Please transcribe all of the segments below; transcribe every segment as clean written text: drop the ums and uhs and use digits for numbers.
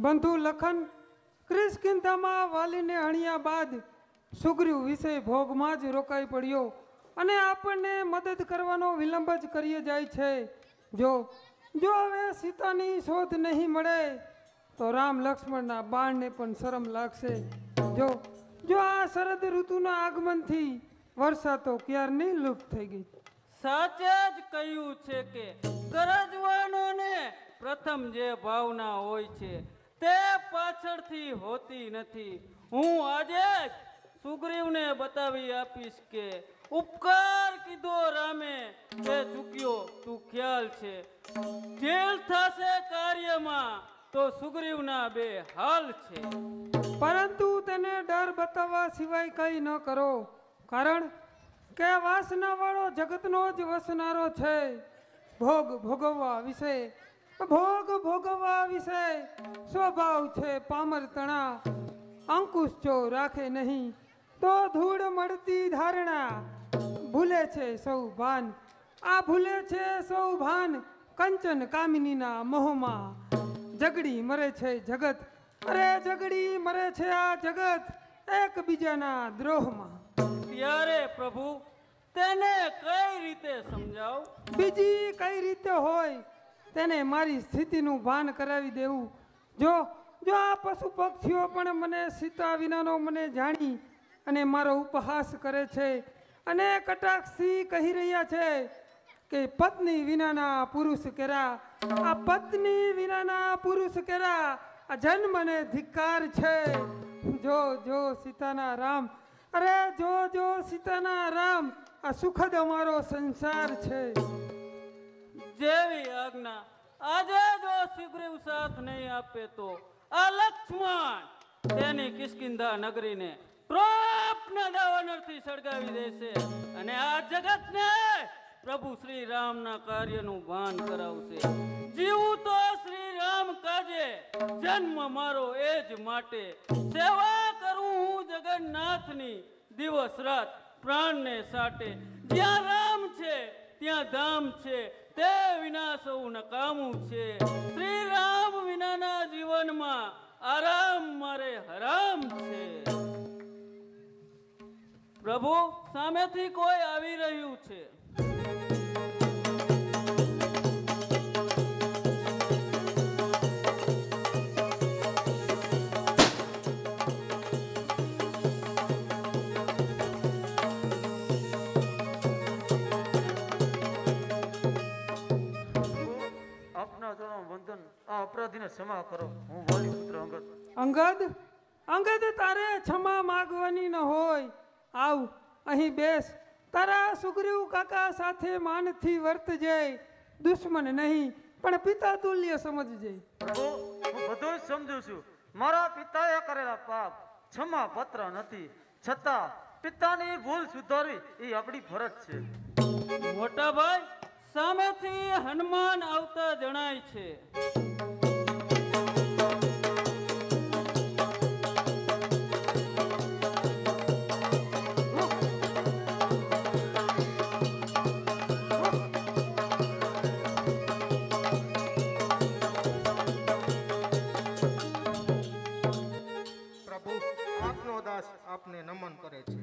બંધુ લખન કિષ્કિંધામાં વાલીને હણ્યા બાદ સુગ્રીવ વિશે ભોગમાં જ રોકાઈ પડ્યો અને આપણને મદદ કરવાનો વિલંબ જ કરી જાય છે. જો હવે સીતાની શોધ નહીં મળે તો રામ લક્ષ્મણના બાણને પણ શરમ લાગશે. જો આ શરદ ઋતુના આગમનથી વર્ષા તો ક્યારની લુપ્ત થઈ ગઈ. સાચે જ કહ્યું છે કે ગરજવાનોને પ્રથમ જે ભાવના હોય છે તે પાછળથી હોતી નથી. હું આજે જ સુગ્રીવને બતાવી આપીશ કે ઉપકાર કીધો રામે તે ચૂક્યો તું ખ્યાલ છે. જેલ થશે કાર્યમાં તો સુગ્રીવના બે હાલ છે. પરંતુ તેને ડર બતાવવા સિવાય કંઈ ન કરો, કારણ કે વાસના વાળો જગતનો જ વસનારો છે. ભોગ ભોગવવા વિશે સ્વભાવ છે પામર તણા. અંકુશ જો રાખે નહીં તો ધૂળ મળતી ધારણા. ભૂલે છે સૌ ભાન કંચન કામિનીના મોહમાં. જગડી મરે છે જગત, અરે જગડી મરે છે આ જગત એકબીજાના દ્રોહમાં. ત્યારે પ્રભુ તેને કઈ રીતે સમજાવ? બીજી કઈ રીતે હોય? તેને મારી સ્થિતિનું ભાન કરાવી દેવું. જો આ પશુ પક્ષીઓ પણ મને સીતા વિનાનો મને જાણી અને મારો ઉપહાસ કરે છે અને કટાક્ષથી કહી રહ્યા છે કે પત્ની વિનાના પુરુષ કેરા, આ પત્ની વિનાના પુરુષ કેરા, આ જન્મને ધિક્કાર છે. જો સીતાના રામ, અરે જો સીતાના રામ, આ સુખદ અમારો સંસાર છે. જેવી આજ્ઞા. આજે જો સુગ્રીવ સાથ નહીં આપે તો આ લક્ષ્મણ તેની કિષ્કિંધા નગરીને પ્રોપના દાવાનળથી સળગાવી દેશે અને આ જગતને પ્રભુ શ્રી રામના કાર્યનું ભાન કરાવશે. જીવું તો શ્રી રામ કાજે, જન્મ મારો એ જ માટે. સેવા કરું હું જગન્નાથની દિવસ રાત પ્રાણને સાટે. જ્યાં રામ છે ત્યાં ધામ છે, તે વિના સૌ નકામું છે. શ્રી રામ વિનાના જીવનમાં આરામ મારે હરામ છે. પ્રભુ સામેથી કોઈ આવી રહ્યું છે. અપરાધીને ક્ષમા કરો. હું વાલી પુત્ર અંગદ તારે ક્ષમા માગવાની ન હોય. આવ અહીં બેસ. તારા સુગ્રીવ કાકા સાથે માનથી વર્તજે. દુશ્મન નહીં પણ પિતા તુલ્ય સમજજે. પ્રભુ હું બધું સમજુ છું. મારા પિતાએ કરેલા પાપ ક્ષમા પત્ર નથી, છતાં પિતાની ભૂલ સુધારવી એ આપણી ફરજ છે. મોટા ભાઈ સામેથી હનુમાન આવતા જણાય છે. આપને નમન કરે છે.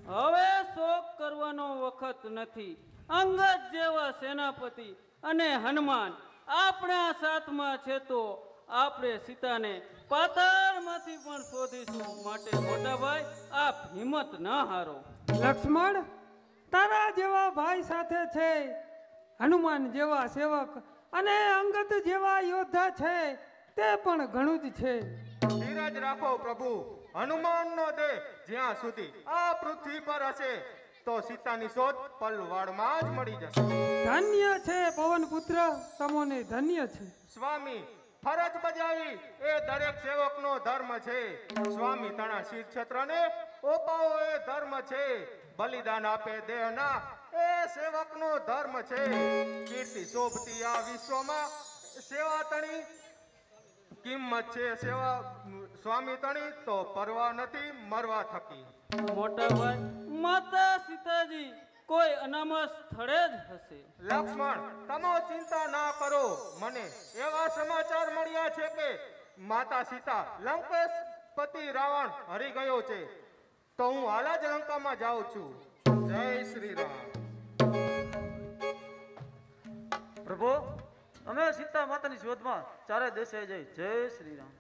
હવે શોક કરવાનો વખત નથી. અંગદ જેવા સેનાપતિ અને હનુમાન આપણા સાથમાં છે તો આપણે સીતાને પાતાળમાંથી પણ શોધીશું. માટે મોટા ભાઈ આપ હિંમત ન હારો. લક્ષ્મણ તારા જેવા ભાઈ સાથે છે, હનુમાન જેવા સેવક અને અંગદ જેવા યોદ્ધા છે તે પણ ઘણું જ છે. ધીરજ રાખો પ્રભુ. હનુમાનનો દેહ જ્યાં સુધી આ પૃથ્વી પર હશે તો સીતાની શોધ પલવાડમાં જ મળી જશે. ધન્ય છે પવન પુત્ર, તમોને ધન્ય છે. સ્વામી ફરજ બજાવી એ દરેક સેવકનો ધર્મ છે. સ્વામી તણા શીર ક્ષેત્રને ઓપાવો એ ધર્મ છે. બલિદાન આપે દેહના એ સેવકનો ધર્મ છે. કીર્તિ શોભતી આ વિશ્વમાં સેવા તણી કિંમત છે સેવા સ્વામી તણી તો પરવા નથી મરવા થકી. મોટા ભાઈ, માતા સીતાજી કોઈ અનામત સ્થળે જ હશે. લક્ષ્મણ, તમે ચિંતા ના કરો. મને એવા સમાચાર મળ્યા છે કે માતા સીતા લંકેશ પતિ રાવણ હરી ગયો છે. તો હું હાલ જ લંકામાં જાઉં છું. જય શ્રી રામ. પ્રભુ, અમે સીતા માતાની શોધમાં ચારે દેશે જઈ. જય શ્રી રામ.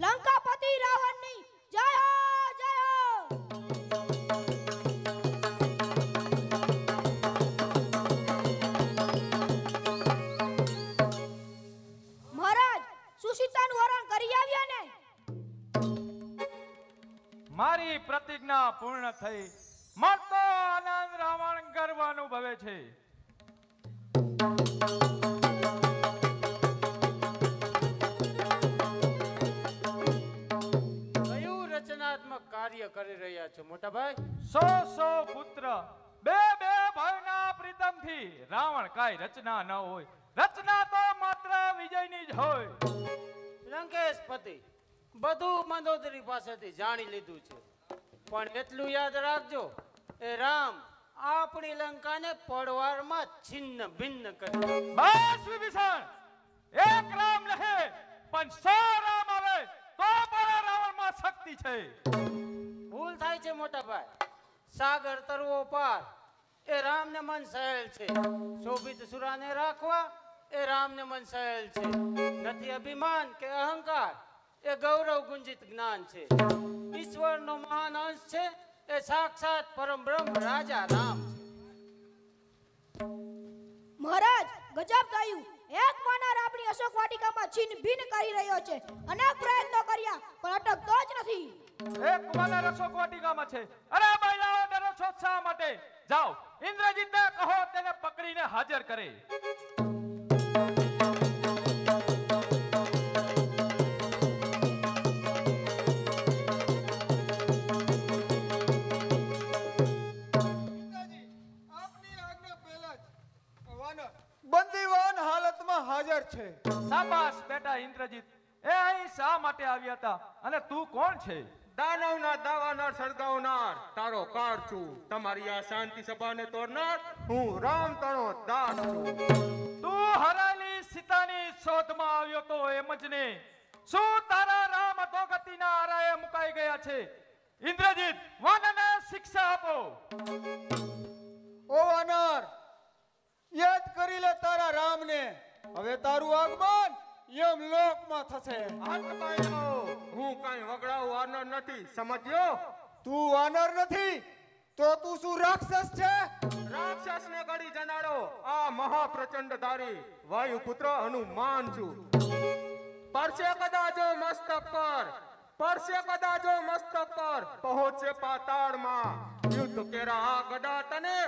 લંકાપતિ રાવણની જય હો જય હો. મહારાજ, સુસીતાનું હરણ કરી આવ્યા ને? મારી પ્રતિજ્ઞા પૂર્ણ થઈ. મળતો આનંદ રાવણ ગર્વ અનુભવે છે. કયું રચનાત્મક કાર્ય કરી રહ્યા છો મોટા ભાઈ? 100 પુત્ર, બે ભાઈના પ્રીતમથી રાવણ કાંઈ રચના ન હોય. રચના તો માત્ર વિજયની જ હોય. લંકેશ પતિ, બધું મંદોદરી પાસેથી જાણી લીધું છે, પણ એટલું યાદ રાખજો, એ રામ આપણી લંકાને પડવારમાં છિન્ન ભિન્ન કરી. બસ વિભીષણ, એક રામ રહે પણ 100 રામ આવે તો પણ રાવણમાં શક્તિ છે. ભૂલ થાય છે મોટા ભાઈ. સાગર તરવો પાર એ રામને મન સહેલ છે. શોભિત સુરાને રાખવા એ રામને મન સહેલ છે. નથી અભિમાન કે અહંકાર, એ ગૌરવ ગુંજિત જ્ઞાન છે. ઈશ્વરનો મહાન અંશ છે એ સાક્ષાત પરમ બ્રહ્મ રાજા રામ છે. મહારાજ, ગજબ થયું. એક વાનર આપણી અશોક વાટિકામાં છીન ભિન્ન કરી રહ્યો છે. અનેક પ્રયત્નો કર્યા પણ અટકતો જ નથી. એક વાનર અશોક વાટિકામાં છે. અરે મહિલાઓ, ડરો છો શા માટે? જાઓ, ઇન્દ્રજીતને કહો તેને પકડીને હાજર કરે. બંદીવાન હાલતમાં હાજર છે. શાબાશ બેટા ઇન્દ્રજીત. એ અહીં શા માટે આવ્યા હતા અને તું કોણ છે? દાનવના દાવાનાર સળગાવનાર તારો કાર છું. તમારી આ શાંતિ સભાને તોડનાર હું રામ તણો દાસ છું. તું હરાયેલી સીતાની શોધમાં આવ્યો તો એમ જ ને? શું તારા રામ અધોગતિના આરાએ મુકાઈ ગયા છે? ઇન્દ્રજીત, વાનરને શિક્ષા આપો. ઓ વાનર, યાદ કરી લે તારા રામને. હવે તારું આગમન યમલોકમાં થશે. હાથ પાયો. હું કઈ વગડાવ વાનર નથી, સમજ્યો? તું વાનર નથી તો તું શું રાક્ષસ છે? રાક્ષસને ગળી જનારો આ મહાપ્રચંડધારી વાયુપુત્ર હનુમાન છું. પરસે કદાજો મસ્તક પર, પરસે કદાજો મસ્તક પર પહોંચે પાતાળમાં. યુદ્ધ કેરા આ ગદા તને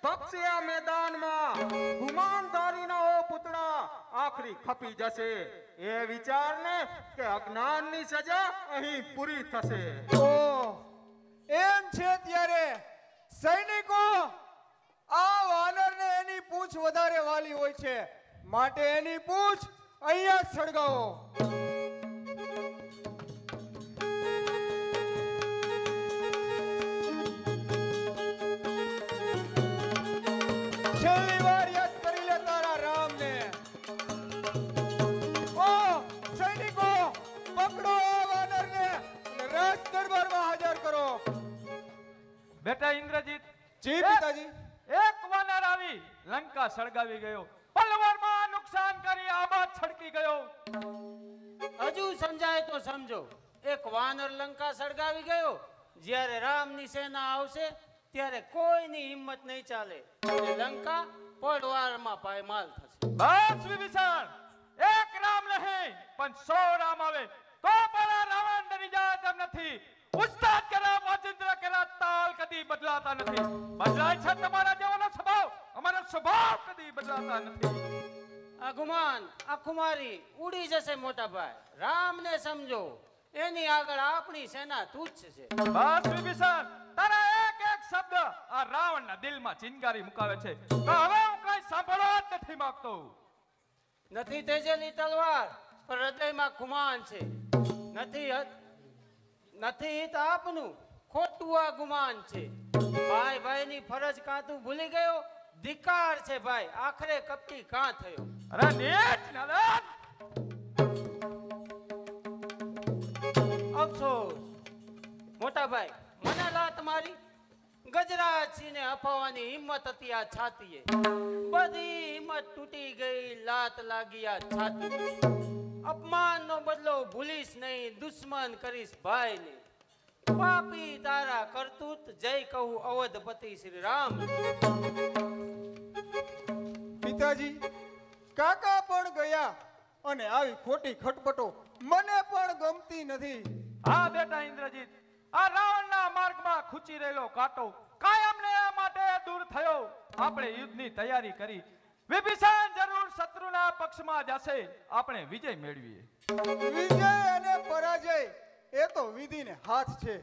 પક્ષે આ મેદાનમાં. ગુમાનધારીના ઓ પુતળા આખરી ખપી જશે. એ વિચારને કે અજ્ઞાનની સજા અહીં પૂરી થશે. ઓ એમ છે ત્યારે સૈનિકો, આ વાનરને એની પૂંછ વધારે વાલી હોય છે, માટે એની પૂંછ અહીંયા જ સળગાવો. છેલ્લી વાર યાદ કરી લે તારા રામને. ઓ સૈનિકો, પકડો આ વાનરને અને રાજ દરબારમાં હાજર કરો. બેટા ઇન્દ્રજીત, જી પિતાજી. એક વાનર આવી લંકા સળગાવી ગયો. પલવરમાં નુકસાન કરી આબાદ છડકી ગયો. હજુ સમજાય તો સમજો. એક વાનર લંકા સળગાવી ગયો. જ્યારે રામની સેના આવશે ત્યારે કોઈની હિંમત નહીં ચાલે અને લંકા પડવારમાં પાયમાલ થશે. બસ વિભીષણ, એક રામ નહીં પણ 100 રામ આવે તો પણ રાવણ ડરી જાય તેમ નથી. ઉસ્તાદ કરા વાજિંદ્ર કરા તાલ કદી બદલાતા નથી. બદલાય છે તમારા જેવાનો સ્વભાવ, અમારો સ્વભાવ કદી બદલાતા નથી. આ ગુમાન આખું મારી ઉડી જશે મોટા ભાઈ. રામને સમજો, એની આગળ આપણી સેના તુચ્છ છે. બસ વિભીષણ, તારા એક એક શબ્દ આ રાવણના દિલમાં ચિનગારી મુકાવે છે. તો હવે હું કઈ સાંભળવા જ નથી માંગતો. નથી તેજેલી તલવાર, પણ હૃદયમાં ગુમાન છે. નથી હિત આપનું, ખોટું આ ગુમાન છે. ભાઈ ભાઈની ફરજ કાં તું ભૂલી ગયો? ધિકાર છે ભાઈ, આખરે કપટી કાં થયો? અરે નીચ નલન! અફસોસ મોટા ભાઈ, મને લાત મારી. ગજરાજસિંહને અપાવવાની હિંમત હતી આ છાતીએ. બધી હિંમત તૂટી ગઈ, લાત લાગી આ છાતી. અપમાનનો બદલો ભૂલીશ નહીં, દુશ્મન કરીશ ભાઈને. પાપી તારા કરતૂત, જય કહું અવધપતિ શ્રી રામ. પિતાજી, કાકા પણ ગયા અને આવી ખોટી ખટપટો મને પણ ગમતી નથી. હા બેટા ઇન્દ્રજીત, આ રાવણના માર્ગમાં ખૂચી રહેલો કાંટો કાયમને માટે દૂર થયો. આપણે યુદ્ધની તૈયારી કરી. વિભીષણ જરૂર શત્રુના પક્ષમાં જશે. આપણે વિજય મેળવીએ. વિજય અને પરાજય એ તો વિધિને હાથ છે.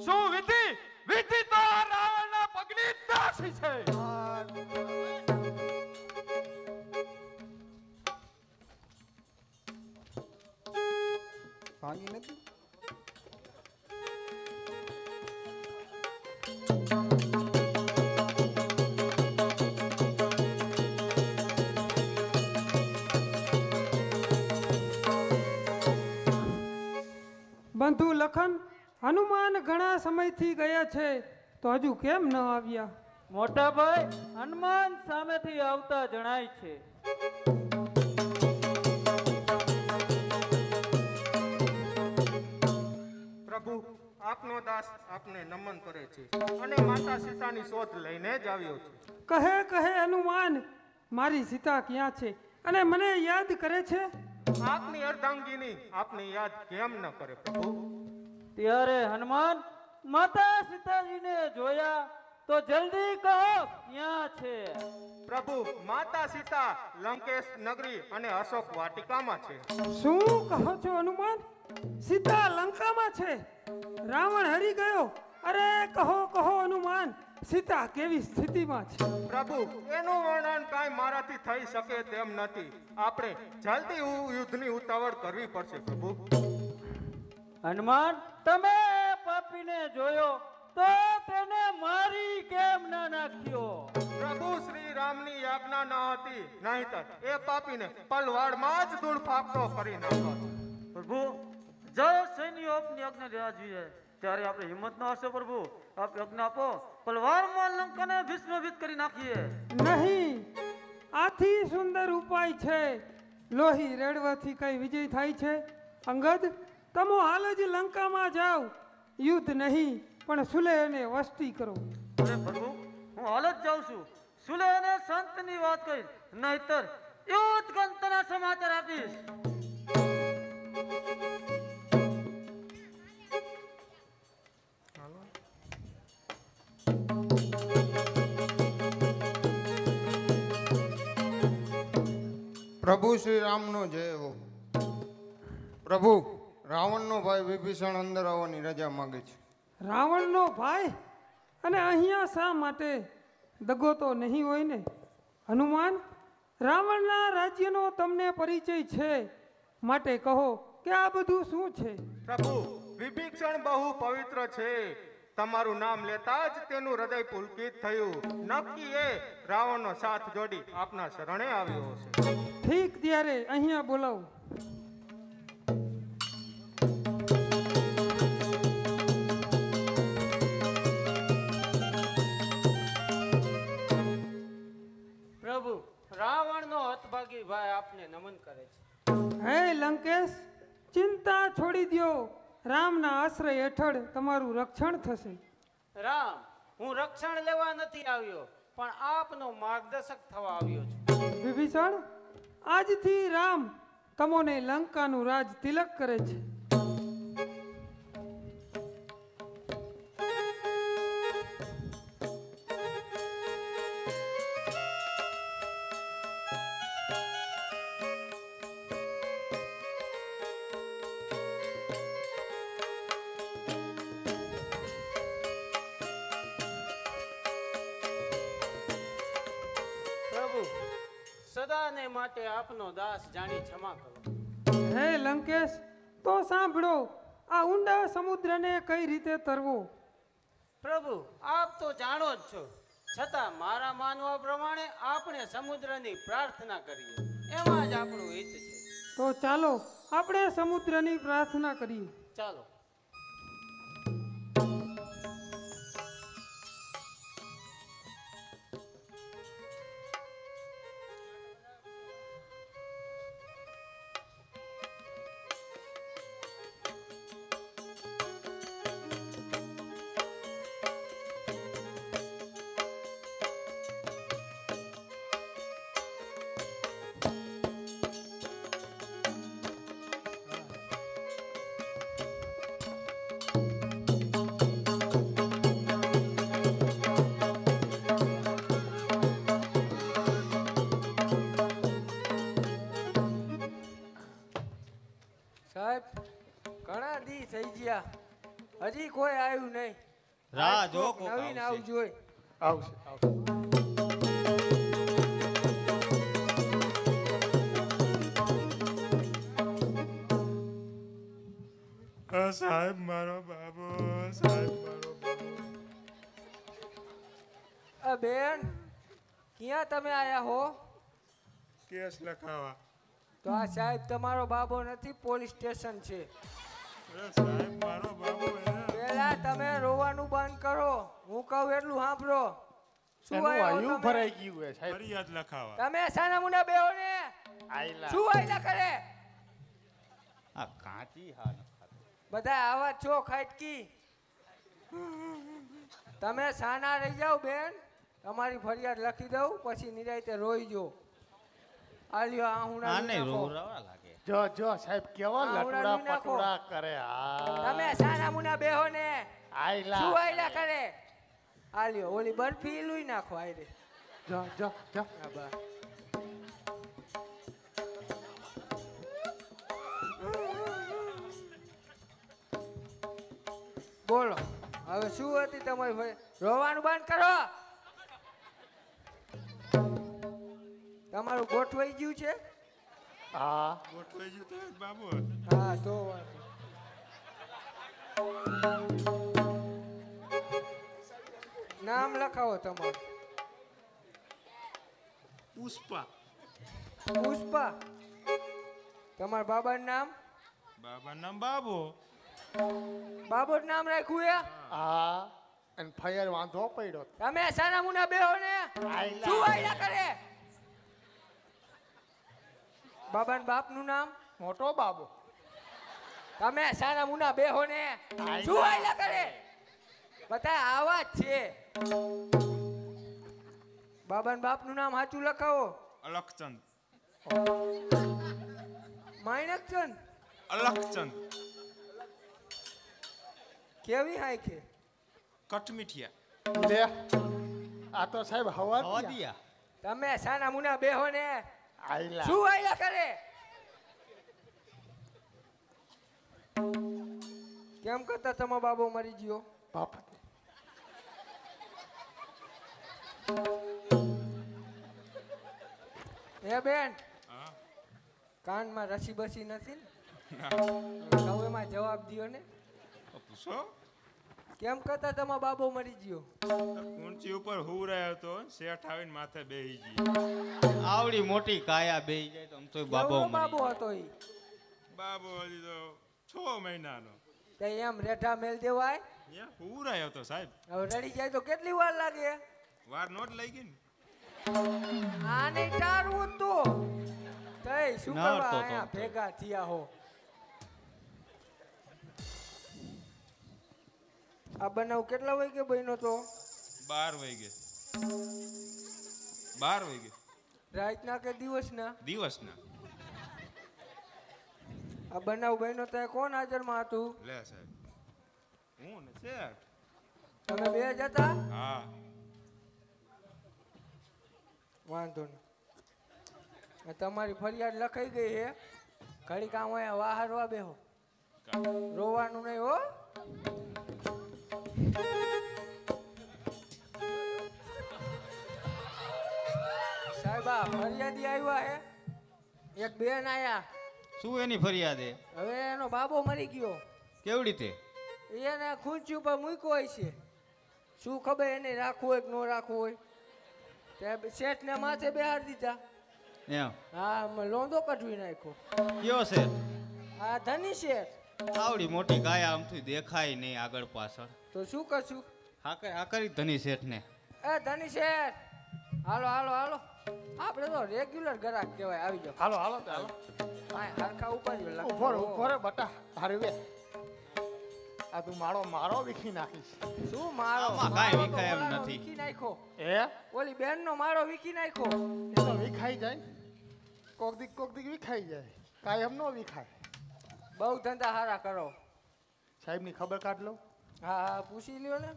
શું વિધિ? વિધિ તો આ રાવણના પગની દાસી છે. ભાંગી નથી. બંધુ લખન, હનુમાન ઘણા સમયથી ગયા છે તો હજુ કેમ ન આવ્યા? મોટા ભાઈ, હનુમાન સામેથી આવતા જણાય છે. પ્રભુ, આપનો દાસ આપને નમન કરે છે અને માતા સીતાની શોધ લઈને જ આવ્યો છે. કહે હનુમાન, મારી સીતા ક્યાં છે અને મને યાદ કરે છે? આપની અર્ધાંગીની આપને યાદ કેમ ન કરે પ્રભુ? ત્યારે હનુમાન માતા સીતાજીને જોયા તો જલ્દી કહો ક્યાં છે? પ્રભુ, માતા સીતા લંકેશ નગરી અને અશોક વાટિકામાં છે. શું કહો છો હનુમાન? સીતા લંકામાં છે? રાવણ હરી ગયો? અરે કહો હનુમાન, સીતા કેવી સ્થિતિમાં છે? પ્રભુ, એનું વર્ણન કાંઈ મારાથી થઈ શકે તેમ નથી. આપણે જલ્દી યુદ્ધની ઉતાવળ કરવી પડશે પ્રભુ. હનુમાન, તમે પાપીને જોયો તો તેને મારી કેમ ના નાખ્યો? પ્રભુ, શ્રી રામની આજ્ઞા ન હતી, નહીંતર એ પાપીને પલવાડમાં જ ધૂળ ફાકતો કરી નાખ્યો. પ્રભુ, જો સૈન્યો આપની આજ્ઞા લેવા જોઈએ ત્યારે આપણે હિંમત ન હશે પ્રભુ. આપ આજ્ઞા આપો, પલવારમાં લંકાને ભસ્મીભૂત કરી નાખીએ. નહીં, આથી સુંદર ઉપાય છે. લોહી રેડવાથી કઈ વિજય થાય છે? અંગદ, તમો હાલ જ લંકામાં જાઓ. યુદ્ધ નહીં પણ સુલેહને વસ્તી કરો. અરે પ્રભુ, હું હાલ જ જાઉં છું. સુલે અને સંતની વાત કહી, નહીતર યુદ્ધ ગંતના સમાચાર આપીશ. પ્રભુ શ્રી રામનો જય હો. પ્રભુ, રાવણનો ભાઈ વિભીષણ અંદર આવવાની રજા માંગે છે. રાવણનો ભાઈ? અને અહીંયા શા માટે? દગો તો નહીં હોય ને? હનુમાન, રાવણના રાજ્યનો તમને પરિચય છે, માટે કહો કે આ બધું શું છે? પ્રભુ, વિભીષણ બહુ પવિત્ર છે. તમારું નામ લેતા જ તેનું હૃદય પુલકિત થયું. નક્કી એ રાવણનો સાથ જોડી આપના શરણે આવ્યો છે. ઠીક, ત્યારે અહીંયા બોલાવો. પ્રભુ, રાવણનો હતભાગી ભાઈ આપને નમન કરે છે. હે લંકેશ, ચિંતા છોડી દ્યો. રામના આશ્રય હેઠળ તમારું રક્ષણ થશે. રામ, હું રક્ષણ લેવા નથી આવ્યો, પણ આપનો માર્ગદર્શક થવા આવ્યો છું. વિભીષણ, આજથી રામ તમોને લંકાનું રાજ તિલક કરે છે. સદાને માટે આપનો દાસ જાણી ક્ષમા કરો. હે લંકેશ, તો સાંભળો, આ ઊંડા સમુદ્રને કઈ રીતે તરવો? પ્રભુ, આપ તો જાણો જ છો, છતાં મારા માનવા પ્રમાણે આપણે સમુદ્રની પ્રાર્થના કરીએ, એમાં જ આપણું હિત છે. તો ચાલો આપણે સમુદ્રની પ્રાર્થના કરીએ. ચાલો. સાહેબ, ઘણા દી થઈ ગયા, હજી કોઈ આવ્યું નહીં. રાહ જો કોક કોક નવીન આવશે. આવું જોઈએ. આવશે આવશે. સાહેબ મારો બાબો, સાહેબ મારો બાબો. બેન, ક્યાં તમે આયા હો? કેસ લખાવા. તો આ સાહેબ તમારો બાબો નથી, પોલીસ સ્ટેશન છે. સાહેબ મારો બાબો. પેલા તમે રોવાનું બંધ કરો, હું કહું એટલું સાંભળો. શું આવ્યું તમે? ભરાઈ ગયું હે સાહેબ. ફરિયાદ લખાવા. તમે સાના મુના બેહો ને. આયલા. શું આયલા કરે? આ કાચી હા ન ખાતો. બધા આવા છો ખાટકી. તમે સાના રહી જાઓ બેન, તમારી ફરિયાદ લખી દઉં, પછી નિરાયતે રોઈ જો. આલ્યો આ હુણા આને રોવરાવા લાગે. જો સાહેબ કેવા આ લટુડા ઉડાડી નાખો. પટુડા કરે. હા તમે સાના મુના બેહો ને. આયલા. શું આયલા કરે? આલ્યો ઓલી બરફી લૂઈ નાખો આયરે. જો આ બા. બોલો હવે શું હતી તમારી રોવાનું બંધ કરો. તમારું ગોઠવાઈ ગયું છે? હા ગોઠવાઈ ગયું તો બાબો. હા તો વાંધો. નામ લખાવો તમારું. પુષ્પા. પુષ્પા. તમારા બાબાનું નામ? બાબા નામ બાબો. બાબોનું નામ રાખ્યું હે? હા અને ફાયર વાંધો પડ્યો. તમે સાના મુના બેહો ને. આયલા. શું આયલા કરે? બાબાના બાપનું નામ? મોટો બાબો. તમે સાના મુના બેહો ને. શું આયલા કરે? બધા આવા જ છે. બાબાના બાપનું નામ સાચું લખાવો. અલખચંદ. માણેકચંદ. અલખચંદ. કેવી હાય છે? કઠમીઠિયા. લે આ તો સાહેબ હવા હવાદિયા. તમે સાના મુના બેહો ને. આયલા. શું આયલા કરે? કેમ કરતા તમારો બાબો મરી ગયો? બાપ હે બેન, હા. કાનમાં રસી બસી નથી ને? કહું એમાં જવાબ દ્યો ને. પૂછો. કેમ કરતા તમારો બાબો મરી ગયો? ઊંચી ઉપર હુરાયો તો શેઠ આવીને માથે બેહી ગઈ. આવડી મોટી કાયા બેહી જાય તો આમ તો બાબો કેવો મરી બાબો ગયો. હતો ઈ? બાબો હજી તો 6 મહિનાનો. તે એમ રેઠા મેલ દેવાય? યા હુરાયો તો સાહેબ. હવે રડી જાય તો કેટલી વાર લાગે? વાર નોટ લઈ ગઈ ને. આને ટારવું તો તઈ શું નડતો કરવા તો આયા તો. ભેગા થયા હો? આ બનાવ કેટલા વાગે બન્યો તો? 12 વાગે. 12 વાગે. રાતના કે દિવસના? દિવસના. આ બનાવ બન્યો તો કોણ હાજરમાં હતું? લે સાહેબ. હું ને શેઠ. તમે બે જ હતા? હા. વાંધો નહીં. આ તમારી ફરિયાદ લખાઈ ગઈ હે. ઘડી કામ હોય વાહરવા બેહો. રોવાનું નહીં હો. સાહેબ આ ફરિયાદી આવ્યા હે એક બેન આયા શું એની ફરિયાદ હે? હવે એનો બાબો મરી ગયો કેવી રીતે? એને ખુરશી ઉપર મૂક્યો હોય છે શું ખબર એને રાખવું હોય કે ન રાખવું હોય તે શેઠને માથે બેહાડી દીધા એમ હા લોંદો કઢવી નાખ્યો કયો છે? આ ધની શેઠ આવડી મોટી કાયા આમથી દેખાય નહીં આગળ પાછળ. તો શું કરશું આ કરી ધની શેઠને. એ ધની શેઠ હાલો હાલો હાલો આપણે તો રેગ્યુલર ગ્રાહક કહેવાય આવી જાઓ હાલો હાલો તો હાલો હા હરખા ઉપર ઉભો રે બટા તારે વે આ તું મારો વીખી નાખીશ શું મારો આમાં કાંઈ વિખાય એમ માળો નથી. વીખી નાખ્યો હે ઓલી બેનનો માળો વીખી નાખ્યો એ તો વિખાઈ જાય ને. કોક દીક વિખાઈ જાય કાયમ નો વિખાય. બહુ ધંધા હારા કરો સાહેબની ખબર કાઢ લઉં. હા હા પૂછી લ્યો ને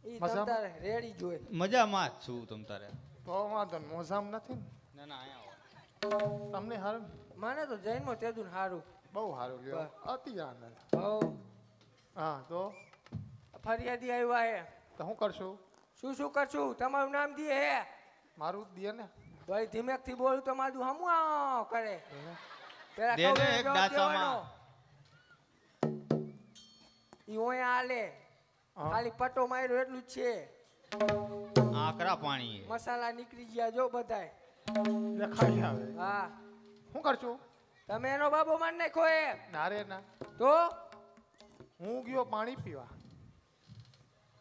ઈ મજામાં? તમતારે રેડી જોઈ મજામાં જ છું તમ તારે. તો વાંધો ને મોજામ નથી ને ના ના અહીંયા તમને હારું મને તો જૈનમાં તેદું હારું બહુ સારું લ્યો અતિ આનંદ. હો હા તો ફરિયાદી આવ્યા હે તો શું કરશું? શું કરશું તમારું નામ દીએ હે મારું જ દે ને. ભાઈ ધીમેકથી બોલું તો મારું હમું આવ કરે પેલા દે કહું ને એ એક જવાબ ડાચામાં. દેવાનો. ઈ ઓય આલે ખાલી પટ્ટો માર્યો એટલું જ છે આકરા પાણી હે. મસાલા નીકળી ગયા જો બધાય દેખાઈ આવે. હા શું કરશું? તમે એનો બાબો માર નાખ્યો એ ના રે ના તો હું ગયો પાણી પીવા.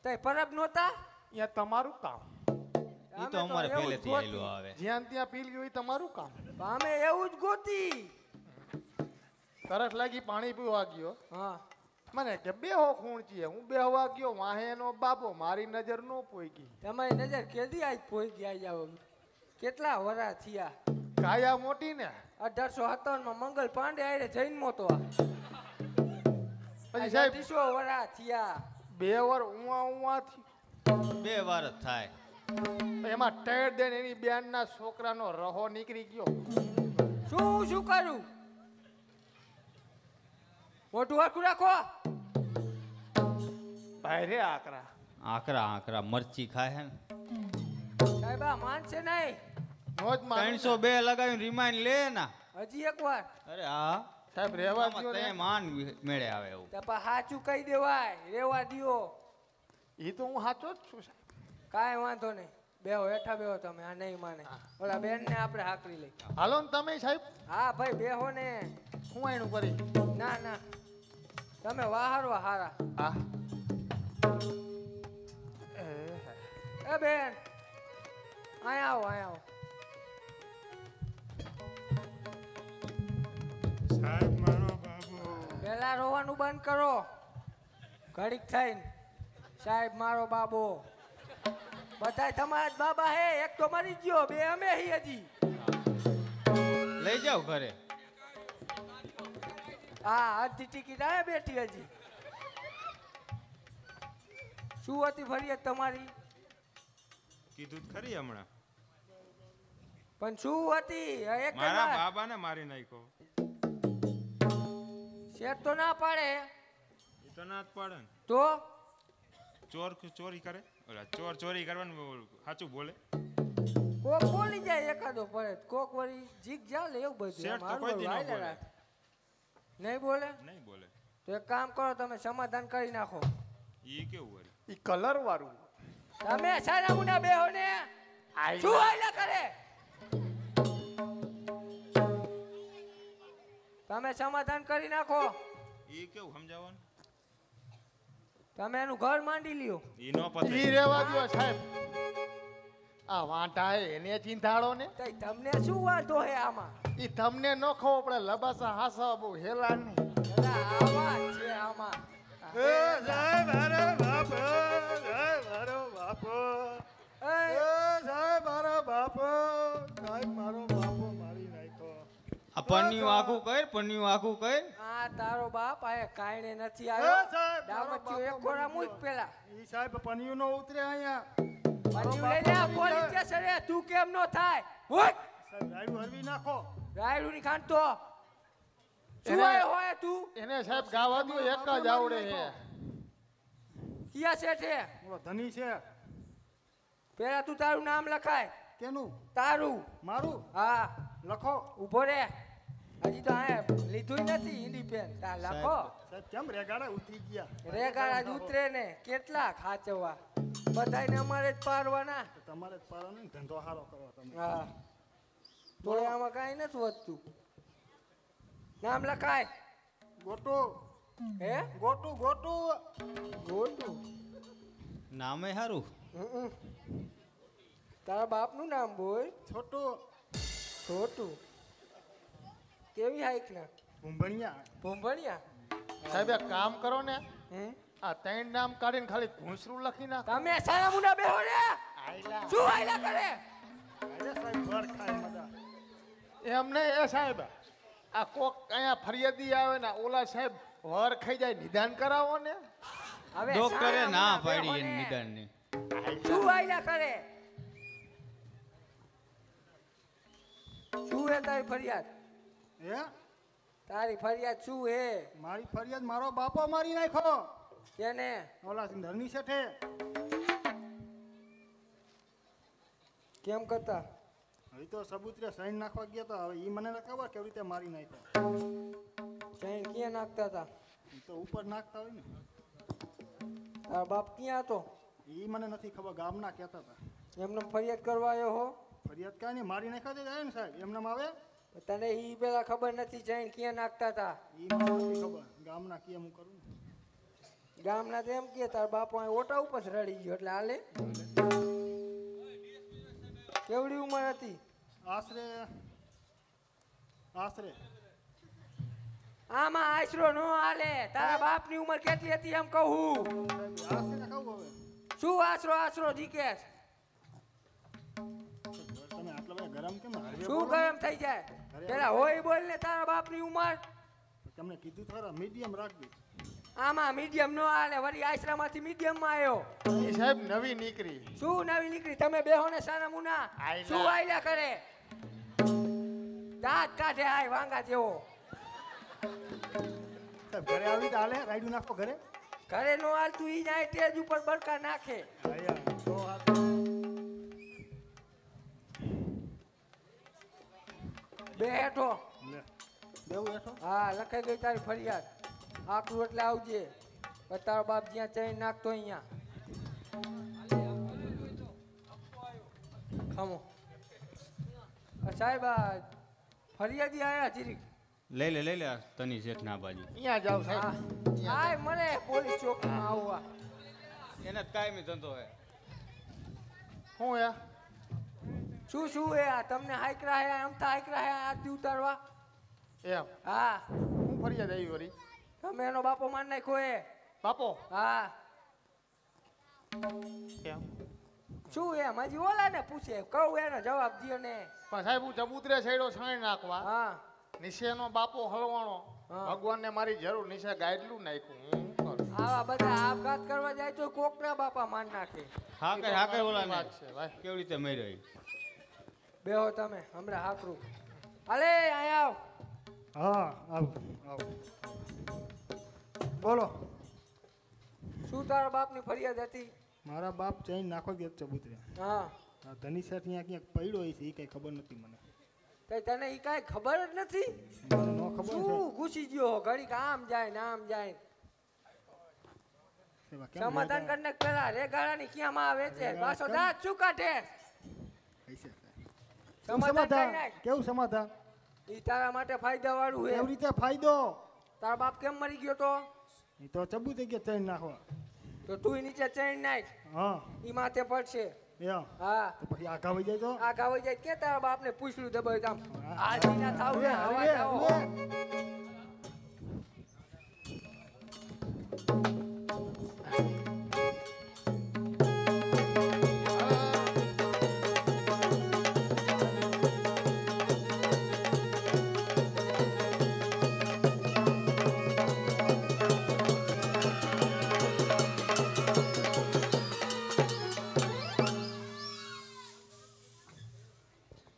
તઈ પરબ નહોતા અહીંયા તમારું કામ. ઈ તો અમારે પહેલેથી આયેલું આવે. જ્યાં ત્યાં પી લ્યો એ તમારું કામ. અમે એવું જ ગોતી તરસ લાગી પાણી પીવા ગયો. હા મને કે બેહો ખૂણચીએ હું બેહવા ગયો વાહેનો બાપો મારી નજર નો પોઈકી. તમારી નજર કેદી આજ પોઈ ગયા જાવ કેટલા વરા થયા કાયા મોટી ને 1857 માં મંગલ પાંડે આરે જૈનમો તો પછી સાહેબ 200 વરા થયા 2 વાર ઉવા થી 2 વાર જ થાય. એમાં ટેડ દે એની બેન ના છોકરાનો રહો નીકળી ગયો. શું કરું મોટું હરખું રાખો ભાઈ આકરા આકરા મરચી ખાય હે ને. સાહેબ આ માનશે નહીં નોજ માં 302 લગાવીને રિમાઇન્ડ લે ના. હજી એકવાર અરે હા સાહેબ રહેવા આમાં દ્યો તે ને. માન મેળે આવે એવું. તો પા સાચું કહી દેવાય રેવા દ્યો ઈ તો હું સાચો જ છું સાહેબ. કાંઈ વાંધો નહીં બેહો હેઠા બેહો તમે આ નહીં માને ઓલા બેન ને આપણે હાકરી લઈ હાલો ને તમે સાહેબ. હા ભાઈ બેહો ને હું આયનું કરી. ના તમે વાહારવા હારા હા એ બેન અહીંયા આવો સાહેબ મારો બાબુ. પેલા રોવાનું બંધ કરો ઘડીક થઈને સાહેબ મારો બાબો બધાય તમારા જ બાબા હે એક તો મરી ગયો બે અમે હી હજી લઈ જાવ ઘરે. હા અડધી ટિકિટ આયા બેઠી હજી શું હતી ફરિયાદ તમારી કીધું ખરી હમણાં. પણ શું હતી એક મારા બાબાને મારી નાખ્યો. શેઠ તો ના પાડે એ તો ના જ પાડે ને. તો ચોરી કરે. ઓલા ચોરી કરવાનું સાચું બોલે. કોક બોલી જાય એકાદો પડે કોક વળી જીગ જાલે એવું બધું શેઠ તો મારું કોઈ દી ન વાયલા બોલે. રાખ. નહીં બોલે નહીં બોલે. તો એક કામ કરો તમે સમાધાન કરી નાખો ઈ કેવું વળી? ઈ કલર વાળું. તમે સારા મુના બેહો ને શું આયલા કરે તમે સમાધાન કરી નાખો ઈ કેવું સમજાવવાનું? તમે એનું ઘર માંડી લ્યો ઈ નો પતે. ઈ રહેવા દ્યો સાહેબ. આ વાંટા હે એને ચિંતાડો ને. તઈ તમને શું વાંધો હે આમાં ઈ તમને ન ખવો પડે લબાસા હાસા બહુ હેલા ને. અલા, આવા જ છે આમાં આ પન્યું આખું કર. આ તારો બાપ આ કાંઈ નથી આવ્યો ડામચ્યું એક ખોરા મૂક પેલા ઈ સાહેબ પનિયું નો ઉતરે અહીંયા. પન્યું લઈને આ પોલીસ સ્ટેશને તું કેમ નો થાય ઉઠ સાહેબ રાયડું હરવી નાખો. રાયડું ની ખાન તો શું એને- આયો હોય તું એને સાહેબ ગાવા દ્યો એક જ આવડે હે. કિયા શેઠે ઓલો ધની છે. પેલા તું તારું નામ લખાય કેનું તારું મારું હા લખો ઊભો રે હજી તો આ લીધું નથી ઈડી પેન તા લખો સાહેબ કેમ રેગાડા ઉતરી ગયા રેગાડા જ ઉતરે ને કેટલા ખાચવા બધાયને અમારે જ પારવાના તમારે જ પાડો ને ધંધો સારો કરો તમે હા તોય આમાં કાંઈ નથી વધતું નામ લખાય ગોટુ હે ગોટુ ગોટુ ગોટુ નામે સારું તારા બાપનું નામ બોલ છોટુ છોટું કેવી હાઈક ને ભૂંભણિયા ભૂંભણિયા સાહેબ એક કામ કરો ને આ ત્રણ નામ કાઢીને ખાલી ઘૂંસરું લખી નાખ તમે સારા મુના બેહો રે આયલા શું આયલા કરે અરે સાહેબ ઘર ખાય મજા એમ નહીં એ સાહેબ આ કોક અહીંયા ફરિયાદી આવે ને ઓલા સાહેબ વર ખાઈ જાય નિદાન કરાવો ને હવે ડોક્ટરે ના પાડી એની નિદાનની શું આયલા કરે શું હે તારી ફરિયાદ હે તારી ફરિયાદ શું હે મારી ફરિયાદ મારો બાપો મારી નાખ્યો કેને ઓલા ધરની શેઠે કેમ કરતા હવે તો સબૂતરે સૈન નાખવા ગયા તો હવે ઈ મને ન ખબર કેવી રીતે મારી નાખ્યો ચૈન ક્યાં નાખતા હતા ઈ તો ઉપર નાખતા હોય ને તારા બાપ ક્યાં હતો ઈ મને નથી ખબર ગામના કહેતા હતા એમને ફરિયાદ કરવા આવ્યો હો ફરિયાદ કાંઈ નહીં મારી નાખ્યા તો જાય ને સાહેબ એમનામ આવે તને ઈ પેલા ખબર નથી ચૈન ક્યાં નાખતા હતા ઈ મને નથી ખબર ગામના કેમ હું કરું ને ગામના તો એમ કે તારા બાપો અહીં ઓટા ઉપર જ રડી ગયો એટલે હાલે કેવડી ઉંમર હતી આશરે આશરે આમાં આશરો નો હાલે તારા બાપની ઉંમર કેટલી હતી એમ કહું આશરે કહું હવે શું આશરો આશરો જીકેશ તમે આટલા બધા ગરમ કેમ હળવે શું બોલો? ગરમ થઈ જાય પેલા હોય બોલ ને તારા બાપની ઉંમર તમને કીધું ખરા મીડિયમ રાખજો આમાં મીડિયમ નો હાલે વળી આશ્રમમાંથી મીડિયમ માં આવ્યો એ સાહેબ નવી નીકળી શું નવી નીકળી તમે બેહો ને સાના મુના આયલા. શું આયલા કરે દાંત કાઢે આય વાંગા જેવો સાહેબ ઘરે આવી તો હાલે રાયડું નાખો ઘરે ઘરે નો હાલ તું ઈ જાય તેજ ઉપર બરકા નાખે આયા તો આ બે હેઠો લે દેવું હેઠો હા લખાઈ ગઈ તારી ફરિયાદ આકરું એટલે આવજે પણ તારો બાપ જ્યાં ચઈ નાખતો અહીંયા ખમો સાહેબ આ ફરિયાદી આયા જીરીક લઈ લે તની શેઠ ના બાજુ અહીંયા જાવ સાહેબ આય મને પોલીસ ચોકીમાં આવવા એને કાયમી ધંધો હે શું યા શું હે આ તમને હાઈકરા હે અમતા હાઈકરા હે આરતી ઉતારવા એમ હા હું ફરિયાદ આવી વળી તમે એનો બાપો માર નાખ્યો હે બાપો હા એમ શું એમ હજી ઓલા ને પૂછે કહું એનો જવાબ દ્યો ને પણ સાહેબ હું ચબૂતરે છેડો છાણી નાખવા હા નિશેનો બાપો હલવાણો હા. ભગવાનને મારી જરૂર નિશે ગાયડલું નાખ્યું હું શું કરું આવા બધા આપઘાત કરવા જાય તો કોકના બાપા માર નાખે હા કઈ ઓલા ને વાત છે ભાઈ કેવી રીતે મર્યો ઈ? બેહો તમે હમણાં હાકરું હાલે અહીંયા આવ હા આવ આવ બોલો શું તારા બાપની ફરિયાદ હતી મારા બાપ ચૈન નાખો ગયો ચબૂતરે હા આ ધની શેઠ અહીંયા ક્યાંક પડ્યો હશે એ કઈ ખબર નથી મને કઈ તને ઈ કાંઈ ખબર જ નથી મને નો ખબર છે શું ઘૂસી ગયો ઘડીક આમ જાય ને આમ જાય સેવા કેમ સમાધાન લેતા? કરીને પેલા રેગાડાની ક્યાં માં આવે છે પાછો દાંત શું કાઢે પૈસા. કેવું સમાધાન કરી સમાધાન નાખ. કેવું સમાધાન ઈ તારા માટે ફાયદા વાળું કેવી હે રીતે ફાયદો તારા બાપ કેમ મરી ગયો તો એ તો ચબૂતે ગયા ચૈન નાખવા તો તું નીચે ચણ નાખ હા ઈ માથે પડશે એમ હા તો પછી આગા વહી જાય તો આ ગાવાઈ જાય કે તારા બાપને પૂછડું દબાવી આમ આજી ના થાવ ને હળવે, હવા જાઓ હળવે.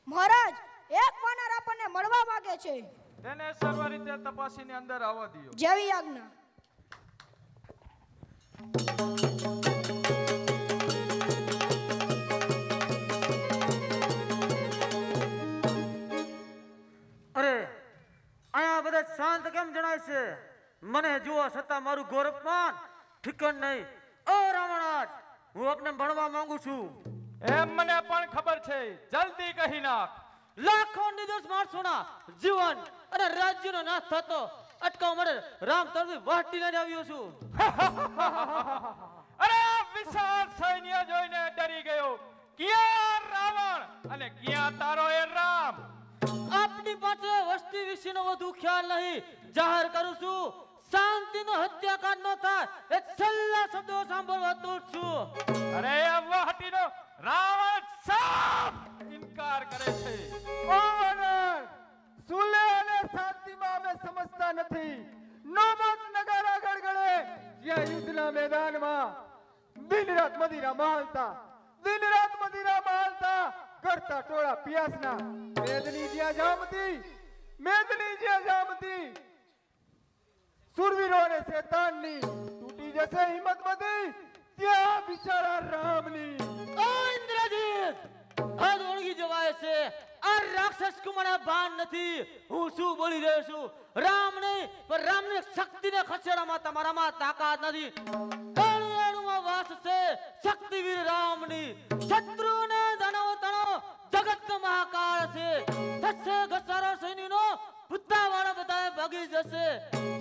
મહારાજ એક વાનર આપણને મળવા માંગે છે તેને સર્વ રીતે તપાસીને અંદર આવવા દો. જેવી આજ્ઞા જણાય છે. મને જુઓ છતાં મારું ઘોર અપમાન ઠીકણ નહીં. ઓ રાવણાજ, હું આપને ભણવા માંગુ છું. એમ મને પણ ખબર છે, જલ્દી કહી નાખ. લાખો નિર્દોષ માણસોના જીવન અને રાજ્યનો નાશ થતો અટકાવવા માટે રામ તરફથી વાટી લઈને આવ્યો છું. અરે વિશાળ સૈન્ય જોઈને ડરી ગયો. ક્યાં રાવણ અને ક્યાં તારો એ રામ? આપની પાસે વસ્તી વિશેનો વધુ ખ્યાલ નહીં. જાહેર કરું છું, શાંતિનો હત્યાકાંડ ન થાય એ છેલ્લા શબ્દો સાંભળવા દૂર છું. અરે આ વાહટીનો રાવણ સાફ ઇનકાર કરે છે. ઓ વાનર, સુલે અને શાંતિમાં અમે સમજતા નથી. નોમત નગારા ગડગડે જ્યાં યુદ્ધના મેદાનમાં દિન રાત મદિરા માલતા, દિન રાત મદિરા માલતા કરતા ટોળા પિયાસના મેદની જ્યાં જામતી, મેદની જ્યાં જામતી સુરવીરો અને શેતાનની તૂટી જશે હિંમત બધી ત્યાં બિચારા રામની. ઓ ઇન્દ્રજીત, હદ ઓળગી જવાય છે. આ રાક્ષસ કુમારના ભાન નથી. હું શું બોલી રહ્યો છું? રામ નહીં પણ રામની શક્તિને ખસેડવામાં તમારામાં તાકાત નથી. એણુમાં વાસ છે શક્તિવીર રામની. શત્રુને દાનવો તણો જગતનો મહાકાળ છે. થશે ઘસારો સૈન્યનો, બુદ્ધાવાળા બધાએ ભાગી જશે.